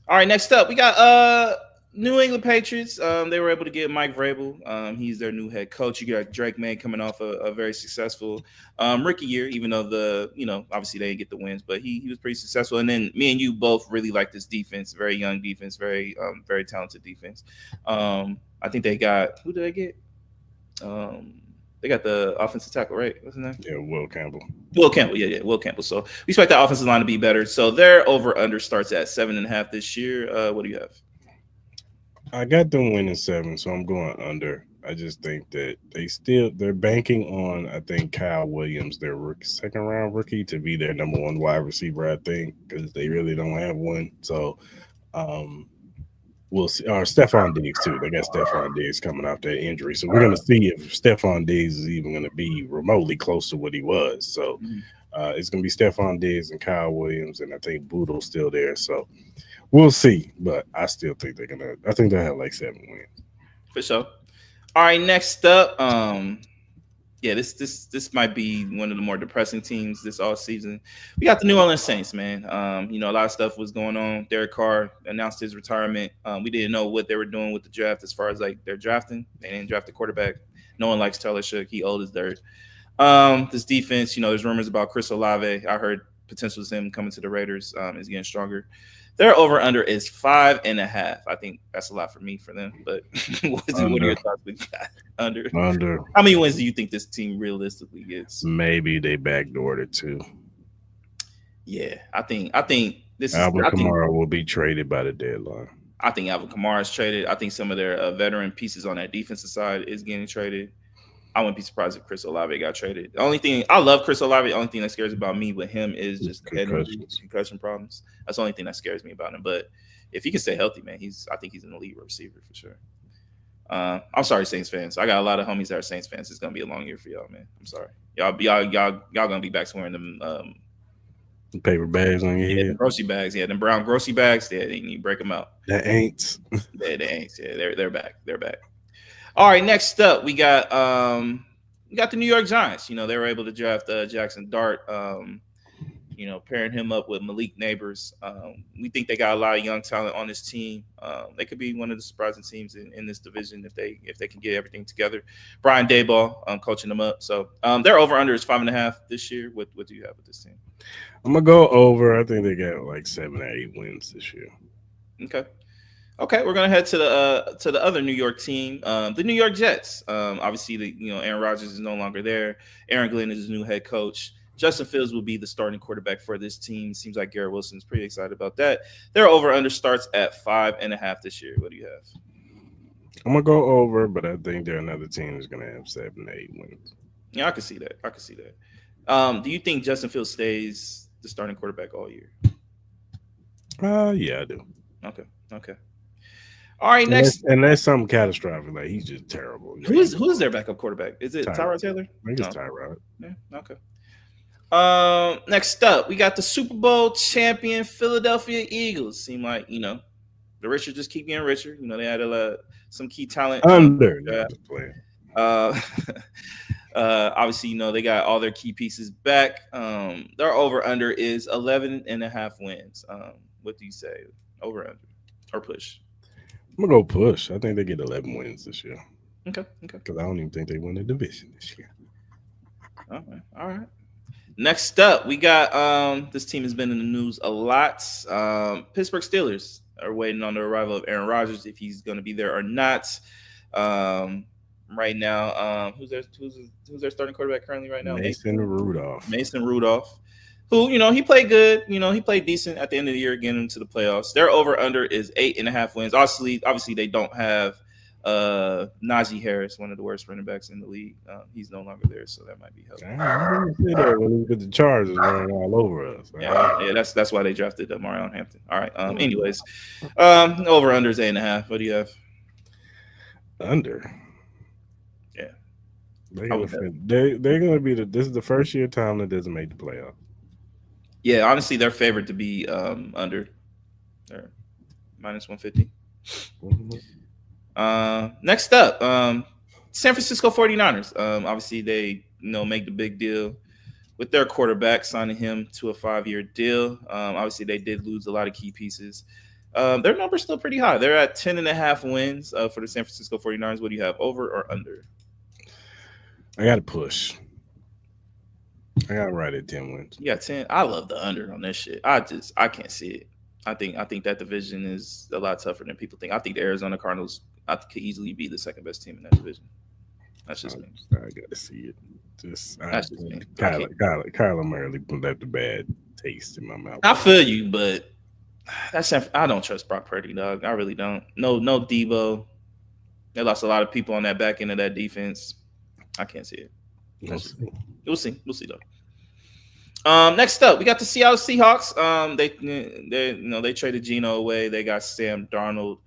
All right, next up, we got New England Patriots. They were able to get Mike Vrabel. He's their new head coach. You got Drake May coming off a very successful rookie year, even though obviously they didn't get the wins, but he was pretty successful. And then me and you both really like this defense, very young defense, very talented defense. I think they got, who did they get? They got the offensive tackle, right? What's his name? Yeah, Will Campbell. Will Campbell. So we expect the offensive line to be better. So their over-under starts at 7.5 this year. What do you have? I got them winning 7, so I'm going under. I just think that they're banking on, I think, Kyle Williams, their second-round rookie, to be their number 1 wide receiver, I think, because they really don't have one. So we'll see. Or Stephon Diggs, too. They got Stephon Diggs coming off that injury. So we're going to see if Stephon Diggs is even going to be remotely close to what he was. So It's gonna be Stephon Diggs and Kyle Williams, and I think Boodle's still there. So we'll see. But I still think they're gonna. I think they'll have like 7 wins. For sure. All right, next up, yeah, this might be one of the more depressing teams this all season. We got the New Orleans Saints, man. You know, a lot of stuff was going on. Derek Carr announced his retirement. We didn't know what they were doing with the draft as far as like they're drafting. They didn't draft a quarterback. No one likes Taylor Shook. He old as dirt. This defense, you know, there's rumors about Chris Olave. I heard potential of him coming to the Raiders is getting stronger. Their over under is 5.5. I think that's a lot for me for them. But what are your thoughts with that? Under. How many wins do you think this team realistically gets? Maybe they backdoored it too. Yeah, I think this Alvin Kamara will be traded by the deadline. I think Alvin Kamara is traded. I think some of their veteran pieces on that defensive side is getting traded. I wouldn't be surprised if Chris Olave got traded. The only thing I love Chris Olave. The only thing that scares about me with him is just concussion problems. That's the only thing that scares me about him. But if he can stay healthy, man, I think he's an elite receiver for sure. I'm sorry, Saints fans. I got a lot of homies that are Saints fans. It's gonna be a long year for y'all, man. I'm sorry. Y'all gonna be back swearing them paper bags on your head. Grocery bags, yeah, them brown grocery bags. Yeah, you need to break them out. The ain'ts. Yeah, the ain'ts. Yeah, they're back. They're back. All right, next up we got the New York Giants. You know, they were able to draft Jackson Dart. You know, pairing him up with Malik Neighbors. We think they got a lot of young talent on this team. They could be one of the surprising teams in this division if they can get everything together. Brian Daboll coaching them up. So their over under is 5.5 this year. What do you have with this team? I'm gonna go over. I think they got like 7 or 8 wins this year. Okay, we're gonna head to the other New York team, the New York Jets. Obviously, Aaron Rodgers is no longer there. Aaron Glenn is his new head coach. Justin Fields will be the starting quarterback for this team. Seems like Garrett Wilson's pretty excited about that. Their over-under starts at 5.5 this year. What do you have? I'm going to go over, but I think they're another team that's going to have 7 or 8 wins. Yeah, I can see that. Do you think Justin Fields stays the starting quarterback all year? Yeah, I do. Okay. All right, next. Unless something catastrophic, like he's just terrible. Who's their backup quarterback? Is it Tyrod Taylor? I think it's Tyrod. Yeah, okay. Next up, we got the Super Bowl champion Philadelphia Eagles. Seem like the richer just keep getting richer. They had some key talent under. Obviously, they got all their key pieces back. Their over under is 11.5 wins. What do you say? Over under or push? I'm gonna go push. I think they get 11 wins this year. Okay. Because I don't even think they win the division this year. All right. Next up, we got this team has been in the news a lot. Pittsburgh Steelers are waiting on the arrival of Aaron Rodgers, if he's going to be there or not. Right now, who's their starting quarterback currently right now? Mason Rudolph, who he played good. He played decent at the end of the year, getting into the playoffs. Their over under is 8.5 wins. Obviously, they don't have Najee Harris, one of the worst running backs in the league. He's no longer there, so that might be helpful. I didn't say that when he put the Chargers running all over us. Yeah, that's why they drafted Marion Hampton. All right. Anyways, over under is 8.5. What do you have? Under. Yeah. They're gonna be this is the first year Tom that doesn't make the playoff. Yeah, honestly, they're favored to be under. They're minus 150. Next up, San Francisco 49ers. Obviously, they make the big deal with their quarterback, signing him to a 5-year deal. Obviously, they did lose a lot of key pieces. Their number's still pretty high. They're at 10.5 wins for the San Francisco 49ers. What do you have, over or under? I got to push. I got right at 10 wins. Yeah, 10. I love the under on this shit. I can't see it. I think that division is a lot tougher than people think. I think the Arizona Cardinals could easily be the second best team in that division. That's just me. I got to see it. That's just me. Kyler Murray left a bad taste in my mouth. I feel you, but I don't trust Brock Purdy, dog. I really don't. No Debo. They lost a lot of people on that back end of that defense. I can't see it. We'll see though. Next up, we got the Seattle Seahawks. They traded Geno away. They got Sam Darnold.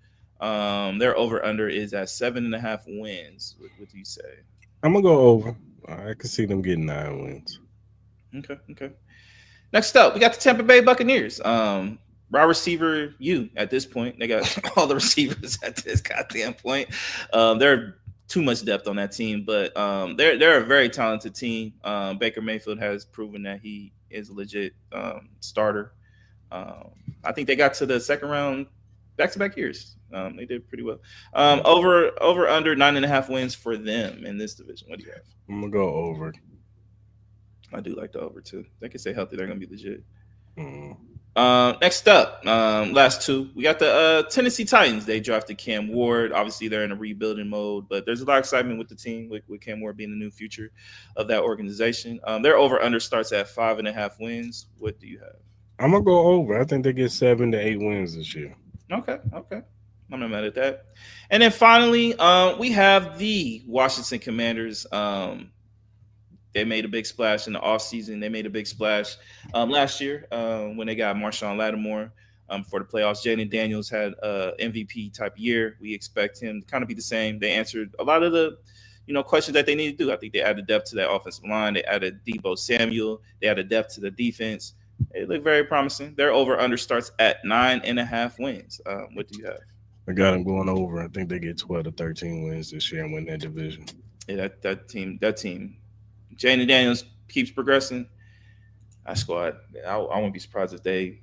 Their over under is at 7.5 wins. What do you say? I'm gonna go over. I can see them getting 9 wins. Okay. Next up, we got the Tampa Bay Buccaneers. Wide receiver, at this point, they got all the receivers at this goddamn point. They're too much depth on that team, but they're a very talented team. Baker Mayfield has proven that he is a legit starter. I think they got to the second round back-to-back years. They did pretty well. Over under 9.5 wins for them in this division. What do you have? I'm gonna go over. I do like the over too. They can stay healthy. They're gonna be legit. Mm. Next up, last two, we got the Tennessee Titans. They drafted Cam Ward. Obviously, they're in a rebuilding mode, but there's a lot of excitement with the team, with Cam Ward being the new future of that organization. Their over/under starts at 5.5 wins. What do you have? I'm gonna go over. I think they get 7 to 8 wins this year. Okay. I'm not mad at that. And then finally, we have the Washington Commanders. They made a big splash in the offseason. They made a big splash last year when they got Marshawn Lattimore for the playoffs. Jaden Daniels had an MVP type year. We expect him to kind of be the same. They answered a lot of the questions that they need to do. I think they added depth to that offensive line. They added Deebo Samuel. They added depth to the defense. They look very promising. Their over/under starts at 9.5 wins. What do you have? I got them going over. I think they get 12 to 13 wins this year and win that division. Yeah, that team. Jaden Daniels keeps progressing. That squad, I won't be surprised if they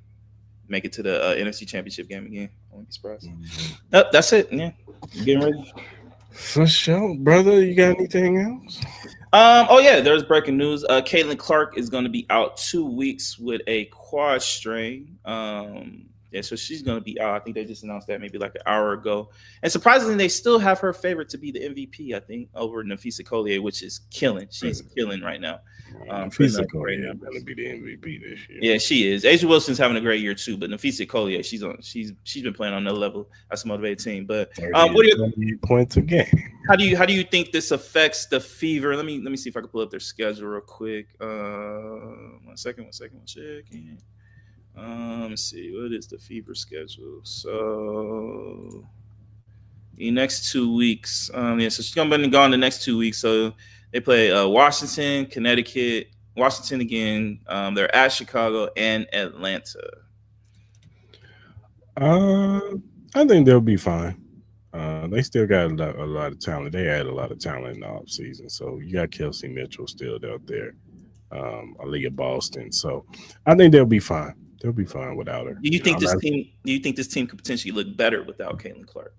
make it to the NFC Championship game again. I won't be surprised. Mm-hmm. Nope, that's it. Yeah, getting ready. For sure, brother. You got anything else? Oh yeah, there's breaking news. Caitlin Clark is going to be out 2 weeks with a quad strain. Yeah, so she's going to be out. I think they just announced that maybe like an hour ago. And surprisingly, they still have her favorite to be the MVP, I think, over Nafisa Collier, which is killing. She's killing right now. Nafisa Collier going to be the MVP this year. Yeah, she is. Asia Wilson's having a great year too, but Nafisa Collier, she's been playing on another level. That's a motivated team. But what do you points a game? How do you think this affects the Fever? Let me see if I can pull up their schedule real quick. One second. Let's see, what is the Fever schedule? So the next 2 weeks, so she's gonna be gone the next 2 weeks. So they play Washington, Connecticut, Washington again. They're at Chicago and Atlanta. I think they'll be fine. They still got a lot of talent. They had a lot of talent in the offseason. So you got Kelsey Mitchell still out there, Aaliyah Boston. So I think they'll be fine. They'll be fine without her. Do you think this team could potentially look better without Caitlin Clark?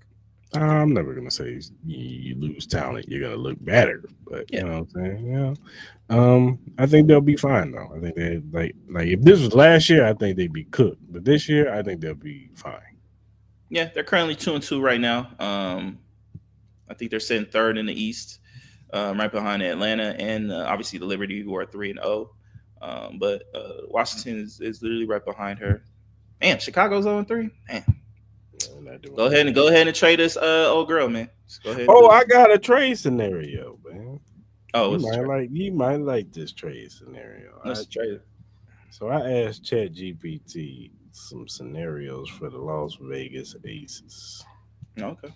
I'm never gonna say you lose talent, you're gonna look better, but yeah. You know what I'm saying? I think they'll be fine though. I think they like if this was last year, I think they'd be cooked. But this year, I think they'll be fine. Yeah, they're currently 2-2 right now. I think they're sitting third in the East, right behind Atlanta and obviously the Liberty, who are 3-0. But Washington is literally right behind her. Man, Chicago's 0-3. Man, go ahead and trade this old girl, man. Just go ahead. I got a trade scenario, man. Oh, you might like this trade scenario. Let's trade it. So I asked ChatGPT some scenarios for the Las Vegas Aces. Okay.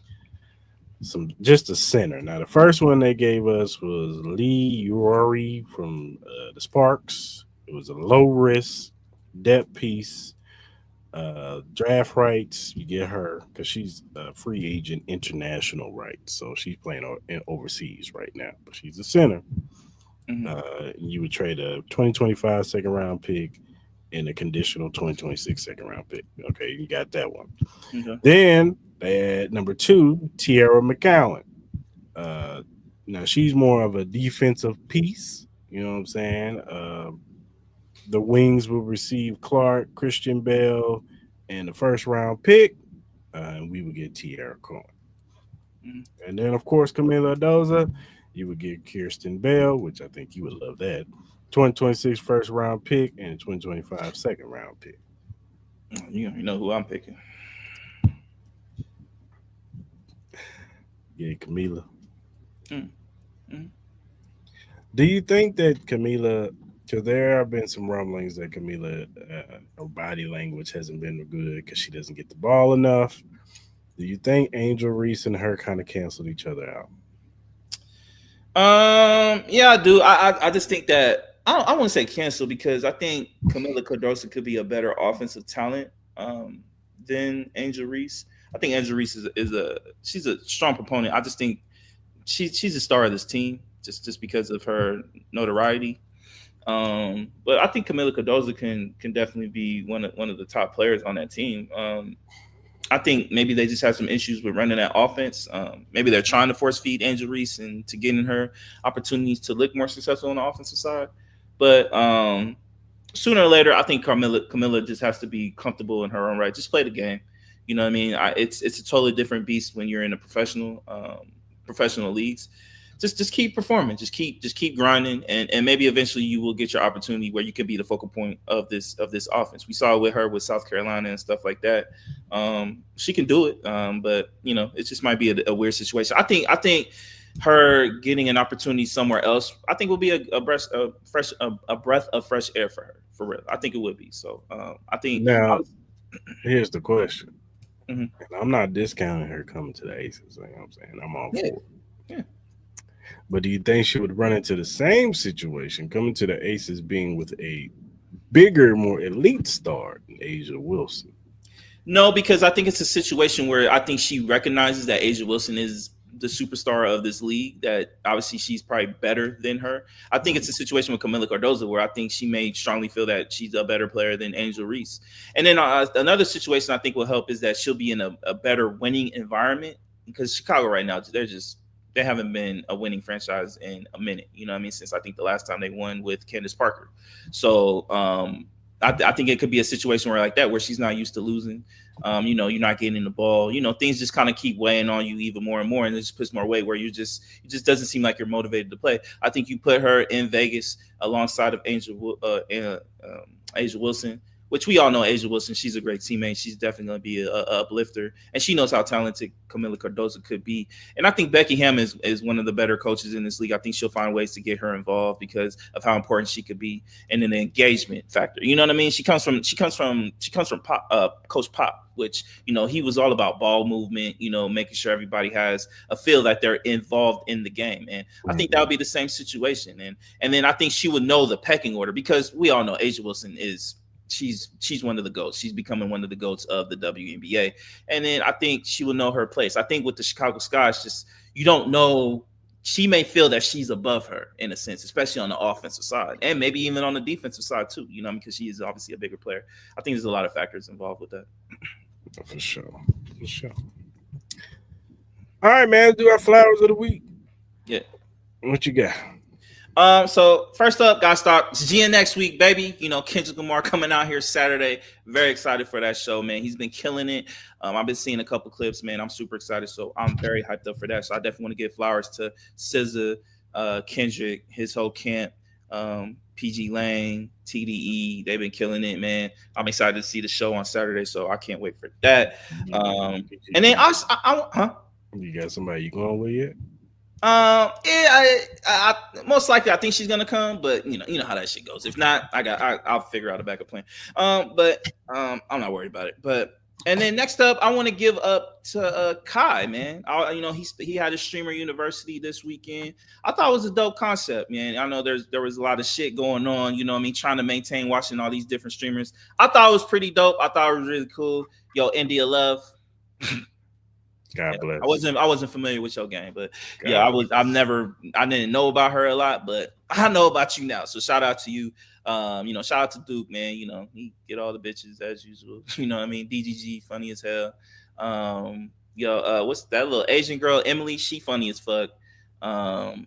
Just a center. Now the first one they gave us was Lee Uori from the Sparks. It was a low risk depth piece, draft rights. You get her because she's a free agent, international rights, so she's playing overseas right now. But she's a center. Mm-hmm. You would trade a 2025 second round pick and a conditional 2026 second round pick. Okay, you got that one. Okay. Then they had number 2, Tierra McCowan. Now she's more of a defensive piece. You know what I'm saying? The Wings will receive Clark, Christian Bell, and the first round pick, and we would get Tierra Cohen. Mm-hmm. And then, of course, Camila Doza, you would get Kirsten Bell, which I think you would love that. 2026 first round pick and 2025 second round pick. You know who I'm picking. Yeah, Camila. Mm-hmm. Do you think that Camila, because there have been some rumblings that Camila, her body language hasn't been good because she doesn't get the ball enough. Do you think Angel Reese and her kind of canceled each other out? Yeah, I do. I just think that I wouldn't say cancel because I think Camila Cardoso could be a better offensive talent than Angel Reese. I think Angel Reese she's a strong proponent. I just think she's a star of this team just because of her notoriety. But I think Camila Cardoso can definitely be one of the top players on that team. I think maybe they just have some issues with running that offense. Maybe they're trying to force feed Angel Reese and to getting her opportunities to look more successful on the offensive side. But sooner or later, I think Camilla just has to be comfortable in her own right. Just play the game. You know what I mean? It's a totally different beast when you're in a professional leagues. Just keep performing, just keep grinding, and maybe eventually you will get your opportunity where you could be the focal point of this offense. We saw it with her with South Carolina and stuff like that. She can do it, but it just might be a weird situation. I think her getting an opportunity somewhere else, I think will be a breath of fresh air for her, for real. I think it would be. So I think now. Here's the question, Mhm. and I'm not discounting her coming to the Aces. You know what I'm saying? I'm all for it. Yeah. But do you think she would run into the same situation coming to the Aces being with a bigger, more elite star than Asia Wilson? No, because I think it's a situation where I think she recognizes that Asia Wilson is the superstar of this league, that obviously she's probably better than her. I think it's a situation with Camila Cardoso where I think she may strongly feel that she's a better player than Angel Reese. And then another situation I think will help is that she'll be in a better winning environment, because Chicago right now, they haven't been a winning franchise in a minute. You know what I mean? Since I think the last time they won with Candace Parker. So I think it could be a situation where like that, where she's not used to losing. You're not getting the ball. Things just kind of keep weighing on you even more and more, and it just puts more weight where it just doesn't seem like you're motivated to play. I think you put her in Vegas alongside of Angel Wilson, which we all know Asia Wilson. She's a great teammate. She's definitely going to be a uplifter, and she knows how talented Camila Cardoso could be. And I think Becky Hammon is one of the better coaches in this league. I think she'll find ways to get her involved because of how important she could be, and then the engagement factor. You know what I mean? She comes from Pop, Coach Pop, which he was all about ball movement. Making sure everybody has a feel that they're involved in the game, and I think that would be the same situation. And then I think she would know the pecking order, because we all know Asia Wilson is. She's one of the GOATs. She's becoming one of the GOATs of the WNBA. And then I think she will know her place. I think with the Chicago Sky, it's just, you don't know. She may feel that she's above her in a sense, especially on the offensive side, and maybe even on the defensive side too, because she is obviously a bigger player. I think there's a lot of factors involved with that. For sure. All right, man. Let's do our flowers of the week. Yeah. What you got? So first up, gotta start. It's GNX week, baby. Kendrick Lamar coming out here Saturday. Very excited for that show, man. He's been killing it. I've been seeing a couple clips, man. I'm super excited, so I'm very hyped up for that. So I definitely want to give flowers to SZA, Kendrick, his whole camp, PG Lang, TDE. They've been killing it, man. I'm excited to see the show on Saturday, so I can't wait for that. And then You got somebody you going with yet? I most likely I think she's gonna come, but you know how that shit goes. If not, I'll figure out a backup plan. But I'm not worried about it. And then next up, I want to give up to Kai, man. He had a streamer university this weekend. I thought it was a dope concept, man. I know there was a lot of shit going on, trying to maintain watching all these different streamers. I thought it was pretty dope. I thought it was really cool. Yo, India Love. God bless. I wasn't familiar with your game, but I didn't know about her a lot, but I know about you now. So shout out to you. Shout out to Duke, man. He get all the bitches as usual. You know what I mean? DGG funny as hell. What's that little Asian girl, Emily? She funny as fuck. Who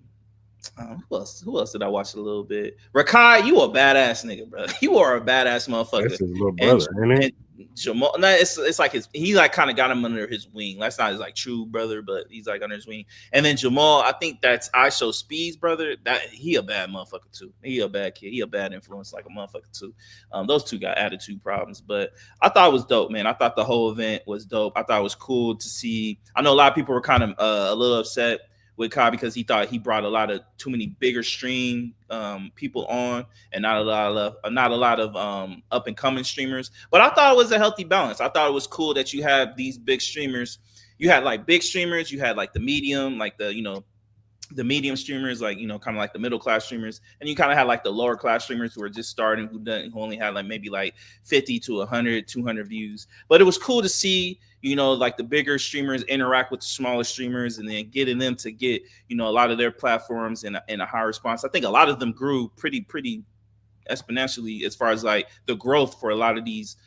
else did I watch a little bit? Rakai, you a badass nigga, bro. You are a badass motherfucker. That's his little brother, isn't it? Jamal, no, it's like he like kind of got him under his wing. That's not his like true brother, but he's like under his wing. And then Jamal, I think that's ISO Speed's brother. That he a bad motherfucker too. He a bad kid. He a bad influence like a motherfucker too. Those two got attitude problems, but I thought it was dope, man. I thought the whole event was dope. I thought it was cool to see. I know a lot of people were kind of a little upset with Kai because he thought he brought too many bigger stream people on, and not a lot of up and coming streamers. But I thought it was a healthy balance. I thought it was cool that you had these big streamers. You had like big streamers. You had like the medium, like the the medium streamers, like, you know, kind of like the middle class streamers, and you kind of had like the lower class streamers who are just starting, who only had like maybe like 50 to 100, 200 views. But it was cool to see, you know, like the bigger streamers interact with the smaller streamers, and then getting them to get, you know, a lot of their platforms in a high response. I think a lot of them grew pretty exponentially as far as like the growth for a lot of these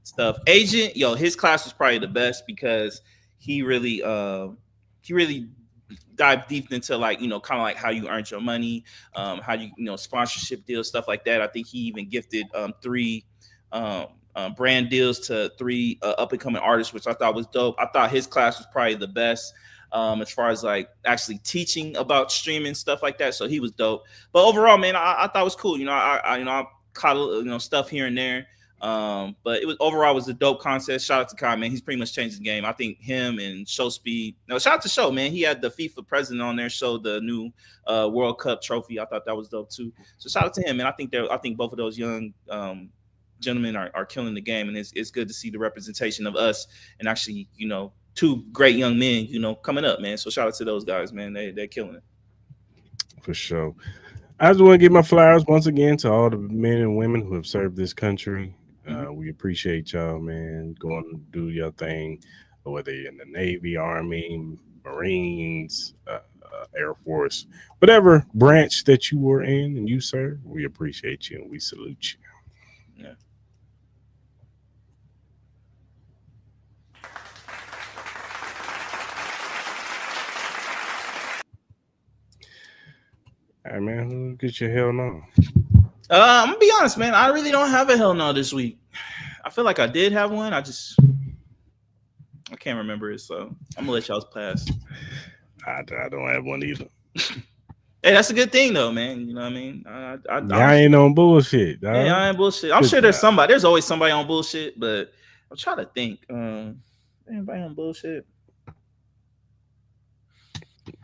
stuff. Agent, yo, his class was probably the best because he really dive deep into, like, you know, kind of like how you earned your money, how you know, sponsorship deals, stuff like that. I think he even gifted 3 brand deals to 3 up and coming artists, which I thought was dope. I thought his class was probably the best as far as like actually teaching about streaming, stuff like that. So he was dope. But overall, man, I thought it was cool. You know, I caught you know, stuff here and there. But it was overall was a dope contest. Shout out to Kai, man. He's pretty much changed the game. I think him and Show Speed. No, shout out to Show, man. He had the FIFA president on there, showed the new World Cup trophy. I thought that was dope too. So shout out to him, man. I think both of those young gentlemen are killing the game, and it's good to see the representation of us and actually, you know, 2 great young men, you know, coming up, man. So shout out to those guys, man. They're killing it. For sure. I just want to give my flowers once again to all the men and women who have served this country. We appreciate y'all, man. Going to do your thing, whether you're in the Navy, Army, Marines, Air Force, whatever branch that you were in and you serve, we appreciate you and we salute you. Yeah. All right, man. Who get your hell no? I'm gonna be honest, man. I really don't have a hell no this week. I feel like I did have one. I can't remember it, so I'm gonna let y'all pass. I don't have one either. Hey, that's a good thing though, man. You know what I mean? I ain't on bullshit. Dog. Yeah, I ain't bullshit. I'm sure there's somebody. There's always somebody on bullshit, but I'm trying to think. Anybody on bullshit?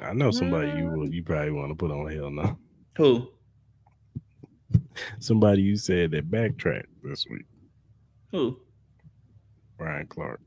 I know somebody you probably want to put on hell no. Who? Somebody you said that backtracked this week. Who? Ryan Clark.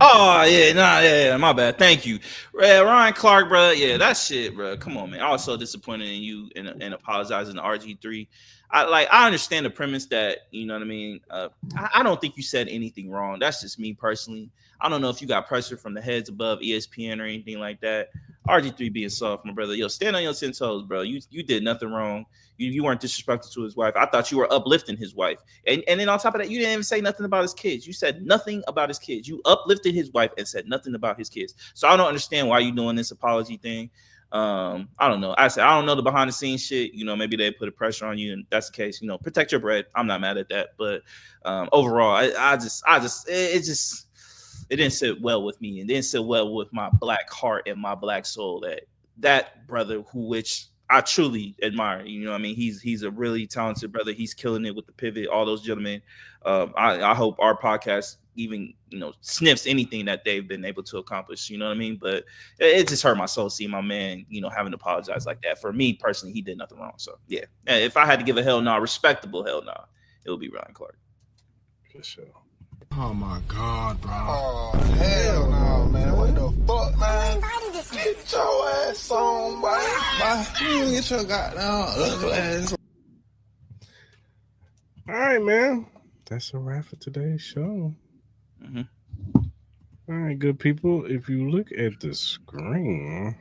Oh yeah, my bad. Thank you, Ryan Clark, bro. Yeah, that shit, bro. Come on, man. I was so disappointed in you and apologizing to RG3. I understand the premise that, you know what I mean. I don't think you said anything wrong. That's just me personally. I don't know if you got pressure from the heads above ESPN or anything like that. RG3 being soft, my brother. Yo, stand on your 10 toes, bro. You did nothing wrong. You weren't disrespectful to his wife. I thought you were uplifting his wife. And then on top of that, you didn't even say nothing about his kids. You said nothing about his kids. You uplifted his wife and said nothing about his kids. So I don't understand why you're doing this apology thing. I don't know. I don't know the behind the scenes shit. You know, maybe they put a pressure on you, and that's the case. You know, protect your bread. I'm not mad at that. But overall, it didn't sit well with me, and didn't sit well with my black heart and my black soul. That brother, which I truly admire. You know what I mean? He's a really talented brother. He's killing it with the pivot. All those gentlemen. I hope our podcast even, you know, sniffs anything that they've been able to accomplish. You know what I mean? But it just hurt my soul seeing my man, you know, having to apologize like that. For me personally, he did nothing wrong. So yeah, if I had to give a hell no, respectable hell no, it would be Ryan Clark. For sure. Oh my God, bro. Oh, hell no, man. What the fuck, man? Get your ass on, boy. You get your goddamn ugly ass. All right, man. That's a wrap for today's show. Mm-hmm. All right, good people. If you look at the screen,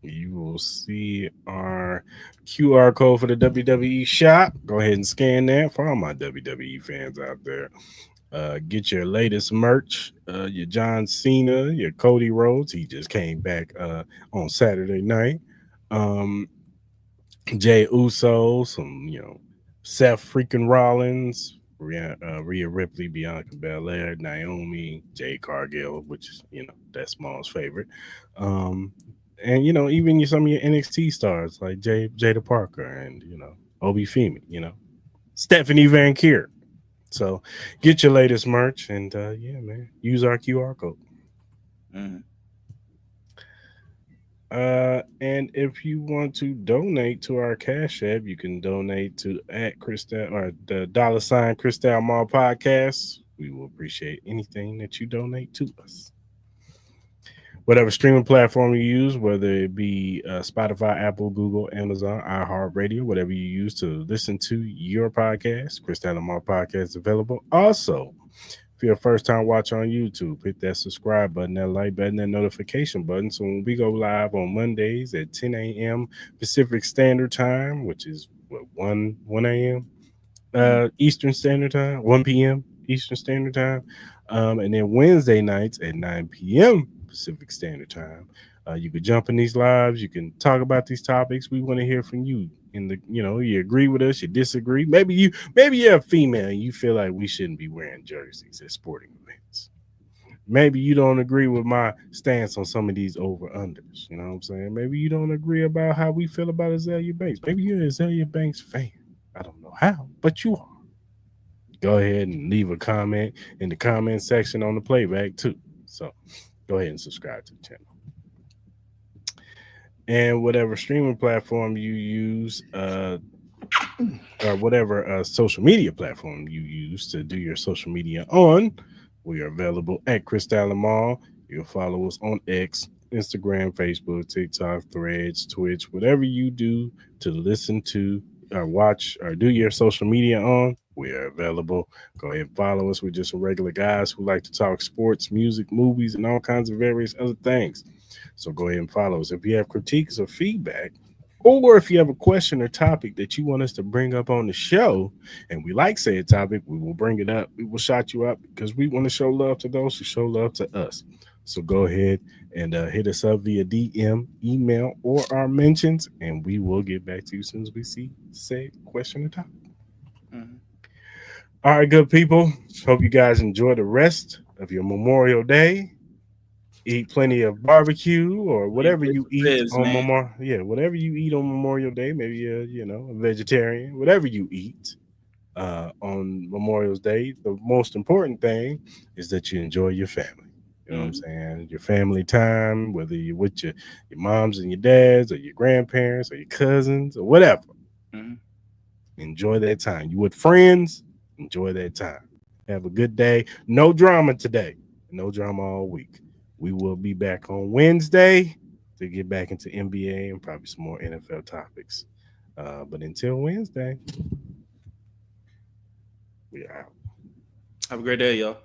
you will see our QR code for the WWE shop. Go ahead and scan that for all my WWE fans out there. Get your latest merch, your John Cena, your Cody Rhodes. He just came back on Saturday night. Jay Uso, some, you know, Seth freaking Rollins, Rhea Ripley, Bianca Belair, Naomi, Jade Cargill, which is, you know, that's Small's favorite. And, you know, even some of your NXT stars like Jada Parker and, you know, Obi Femi, you know, Stephanie Van Kier. So get your latest merch and, yeah, man, use our QR code. Mm-hmm. And if you want to donate to our Cash App, you can donate to @Cristal or the $ Cristal Mall Podcast. We will appreciate anything that you donate to us. whatever streaming platform you use, whether it be Spotify, Apple, Google, Amazon, iHeartRadio, whatever you use to listen to your podcast. Cris Lamar podcast is available. Also, if you're a first time watcher on YouTube, hit that subscribe button, that like button, that notification button. So when we go live on Mondays at 10 a.m. Pacific Standard Time, which is what, 1 a.m. Eastern Standard Time, 1 p.m. Eastern Standard Time, and then Wednesday nights at 9 p.m. Pacific Standard Time. You could jump in these lives. You can talk about these topics. We want to hear from you. You agree with us, you disagree. Maybe you're a female and you feel like we shouldn't be wearing jerseys at sporting events. Maybe you don't agree with my stance on some of these over unders. You know what I'm saying? Maybe you don't agree about how we feel about Azealia Banks. Maybe you're an Azealia Banks fan. I don't know how, but you are. Go ahead and leave a comment in the comment section on the playback too. So go ahead and subscribe to the channel. And whatever streaming platform you use, or whatever social media platform you use to do your social media on, we are available at Cris Lamar. You'll follow us on X, Instagram, Facebook, TikTok, Threads, Twitch, whatever you do to listen to or watch or do your social media on. We are available. Go ahead and follow us. We're just some regular guys who like to talk sports, music, movies, and all kinds of various other things. So go ahead and follow us. If you have critiques or feedback, or if you have a question or topic that you want us to bring up on the show, and we like said topic, we will bring it up. We will shout you up because we want to show love to those who show love to us. So go ahead and hit us up via DM, email, or our mentions, and we will get back to you as soon as we see said question or topic. Mm-hmm. All right, good people. Hope you guys enjoy the rest of your Memorial Day. Eat plenty of barbecue or whatever you eat on Memorial. Yeah, whatever you eat on Memorial Day. Maybe you're, a vegetarian. Whatever you eat on Memorial Day. The most important thing is that you enjoy your family. You know what I'm saying? Your family time, whether you're with your moms and your dads, or your grandparents, or your cousins, or whatever. Mm-hmm. Enjoy that time. You with friends? Enjoy that time. Have a good day. No drama today. No drama all week. We will be back on Wednesday to get back into NBA and probably some more NFL topics. But until Wednesday, we are out. Have a great day, y'all.